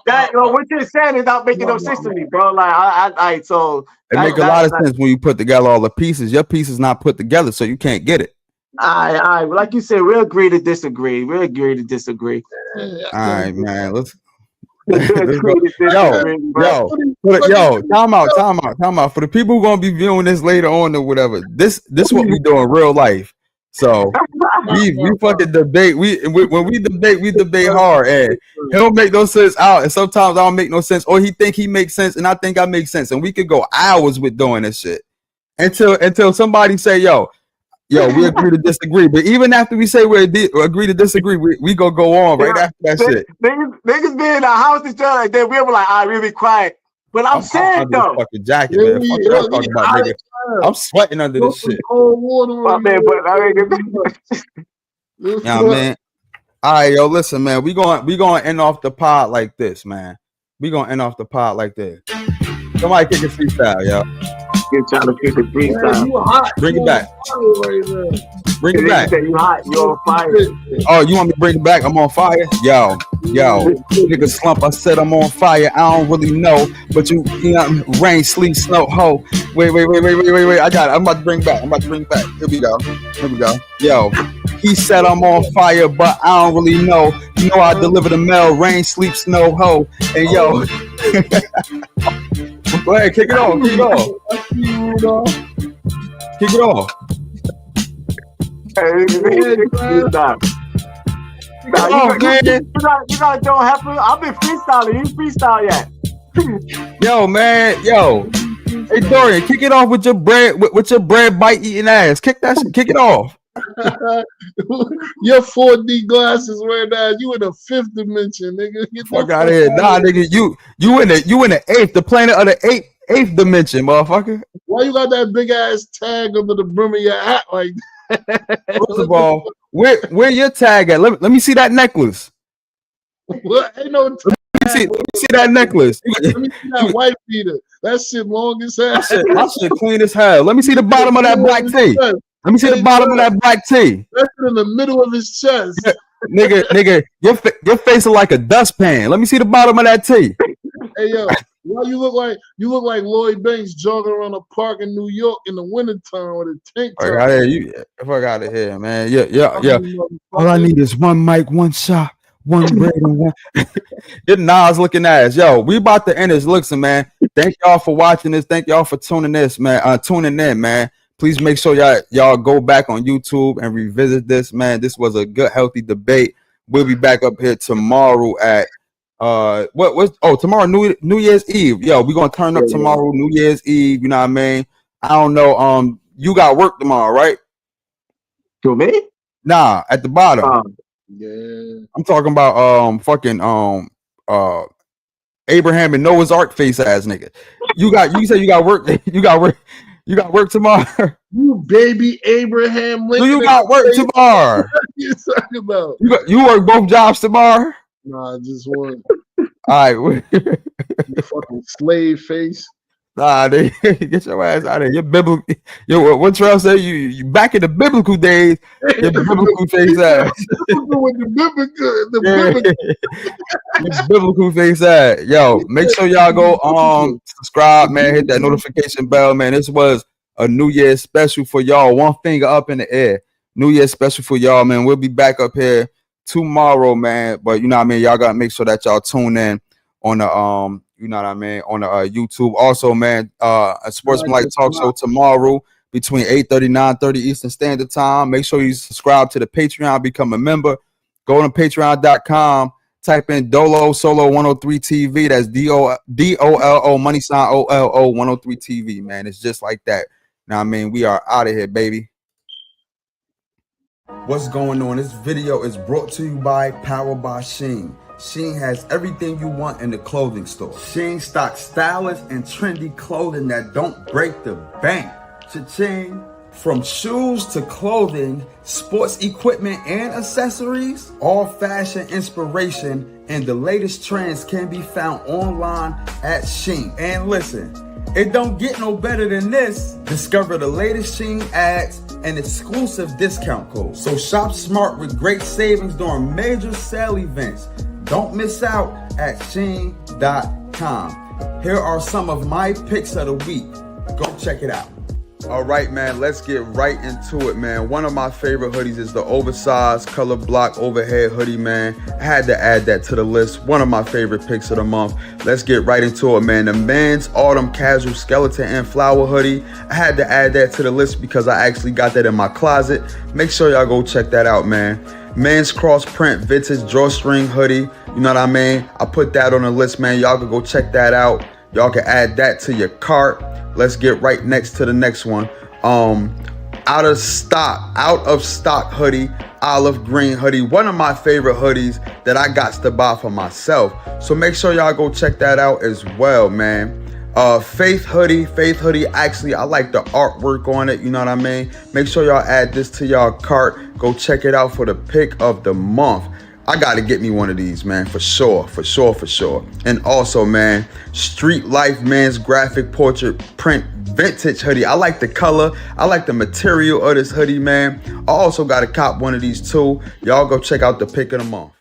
That what you're saying is not making no sense to me, bro. Like so it makes a lot of sense when you put together all the pieces. Your piece is not put together, so you can't get it. All right. Like you said, we'll agree to disagree. All right, man. Let's time out. For the people who gonna be viewing this later on or whatever, this what we do in real life. So we fucking debate. When we debate hard, and he don't make no sense out, and sometimes I don't make no sense, or he think he makes sense, and I think I make sense, and we could go hours with doing this shit until somebody say, yo, we agree to disagree. But even after we say we agree to disagree, we go on right after that shit. Niggas be in the house each other, and then we were like, all right, we'll be quiet. But I'm saying though, fucking jacket, man. Fuck what I'm talking about, nigga. I'm sweating under this shit. Man. All right, yo, listen, man. We gonna end off the pod like this, man. Somebody kick a freestyle, yo. You're trying to kick a freestyle. Bring it back. Bring it back. You hot? You on fire? Oh, you want me to bring it back? I'm on fire. Yo, nigga slump. I said I'm on fire. I don't really know, but you know, rain, sleet, snow, ho. Wait. I got it. I'm about to bring it back. Here we go. Yo, he said I'm on fire, but I don't really know. You know I deliver the mail. Rain, sleep, snow, ho. And yo. Go ahead, kick it off. Hey, stop. You gotta don't have to. I've been freestyling. You freestyle yet? Yo. Hey Dorian, kick it off with your bread bite eating ass. Kick it off. Your 4D glasses wearing that. You in the 5th dimension, nigga. Get fuck out of here. Nah, nigga, you in the 8th, the planet of the 8th dimension, motherfucker. Why you got that big ass tag under the brim of your hat like that? First of all, where your tag at? Let me see that necklace. What? Ain't no tag. Let me see that necklace. Let me see that white beater. That shit long as hell. That shit clean as hell. Let me see the bottom of that black tee. Let me see the bottom of that black tee. That's in the middle of his chest. Nigga, your face is like a dustpan. Let me see the bottom of that tee. Hey yo, why you look like Lloyd Banks jogging around a park in New York in the wintertime with a tank top. Fuck out of here, man. Yeah. All I need is one mic, one shot, one bread, and one. Get Nas looking ass. Yo, we about to end this. Listen, man. Thank y'all for watching this. Thank y'all for tuning in, man. Please make sure y'all go back on YouTube and revisit this, man. This was a good, healthy debate. We'll be back up here tomorrow at tomorrow New Year's Eve. Yo, we gonna turn up tomorrow, New Year's Eve. You know what I mean? I don't know. You got work tomorrow, right? To me? Nah, at the bottom. Yeah. I'm talking about Abraham and Noah's Ark face ass nigga. You said you got work. You got work tomorrow. You baby Abraham Lincoln. Do you got work tomorrow? What you talking about? You work both jobs tomorrow? Nah, just one. All right. You fucking slave face. Nah, get your ass out of here. You're biblical. What Trail say? You back in the biblical days. Your biblical face ass. With the biblical face ass. Yo, make sure y'all go subscribe, man. Hit that notification bell, man. This was a New Year's special for y'all. One finger up in the air. New Year's special for y'all, man. We'll be back up here tomorrow, man. But you know what I mean. Y'all gotta make sure that y'all tune in on the you know what I mean, on the YouTube. Also, man, a Sportsmanlike Talk Show tomorrow between 8:30 and 9:30 Eastern Standard Time. Make sure you subscribe to the Patreon, become a member. Go to patreon.com, type in Dolo Solo 103 TV. That's DOLO money sign OLO 103 TV, man. It's just like that. Now, I mean, we are out of here, baby. What's going on? This video is brought to you by Powered by Sheen. Sheen has everything you want in the clothing store. Sheen stocks stylish and trendy clothing that don't break the bank. Cha-ching. From shoes to clothing, sports equipment and accessories, all fashion inspiration and the latest trends can be found online at Sheen. And listen, it don't get no better than this. Discover the latest Sheen ads and exclusive discount codes. So shop smart with great savings during major sale events. Don't miss out at Sheen.com. Here are some of my picks of the week. Go check it out. All right, man, let's get right into it, man. One of my favorite hoodies is the oversized color block overhead hoodie, man. I had to add that to the list. One of my favorite picks of the month. Let's get right into it, man. The men's autumn casual skeleton and flower hoodie. I had to add that to the list because I actually got that in my closet. Make sure y'all go check that out, man. Men's cross print vintage drawstring hoodie. You know what I mean? I put that on the list, man. Y'all can go check that out. Y'all can add that to your cart. Let's get right next to the next one. Out of stock hoodie, olive green hoodie. One of my favorite hoodies that I got to buy for myself. So make sure y'all go check that out as well, man. Faith hoodie. Actually, I like the artwork on it. You know what I mean? Make sure y'all add this to y'all cart. Go check it out for the pick of the month. I gotta get me one of these, man, for sure. And also, man, Street Life Men's graphic portrait print vintage hoodie. I like the color. I like the material of this hoodie, man. I also gotta cop one of these too. Y'all go check out the pick of the month.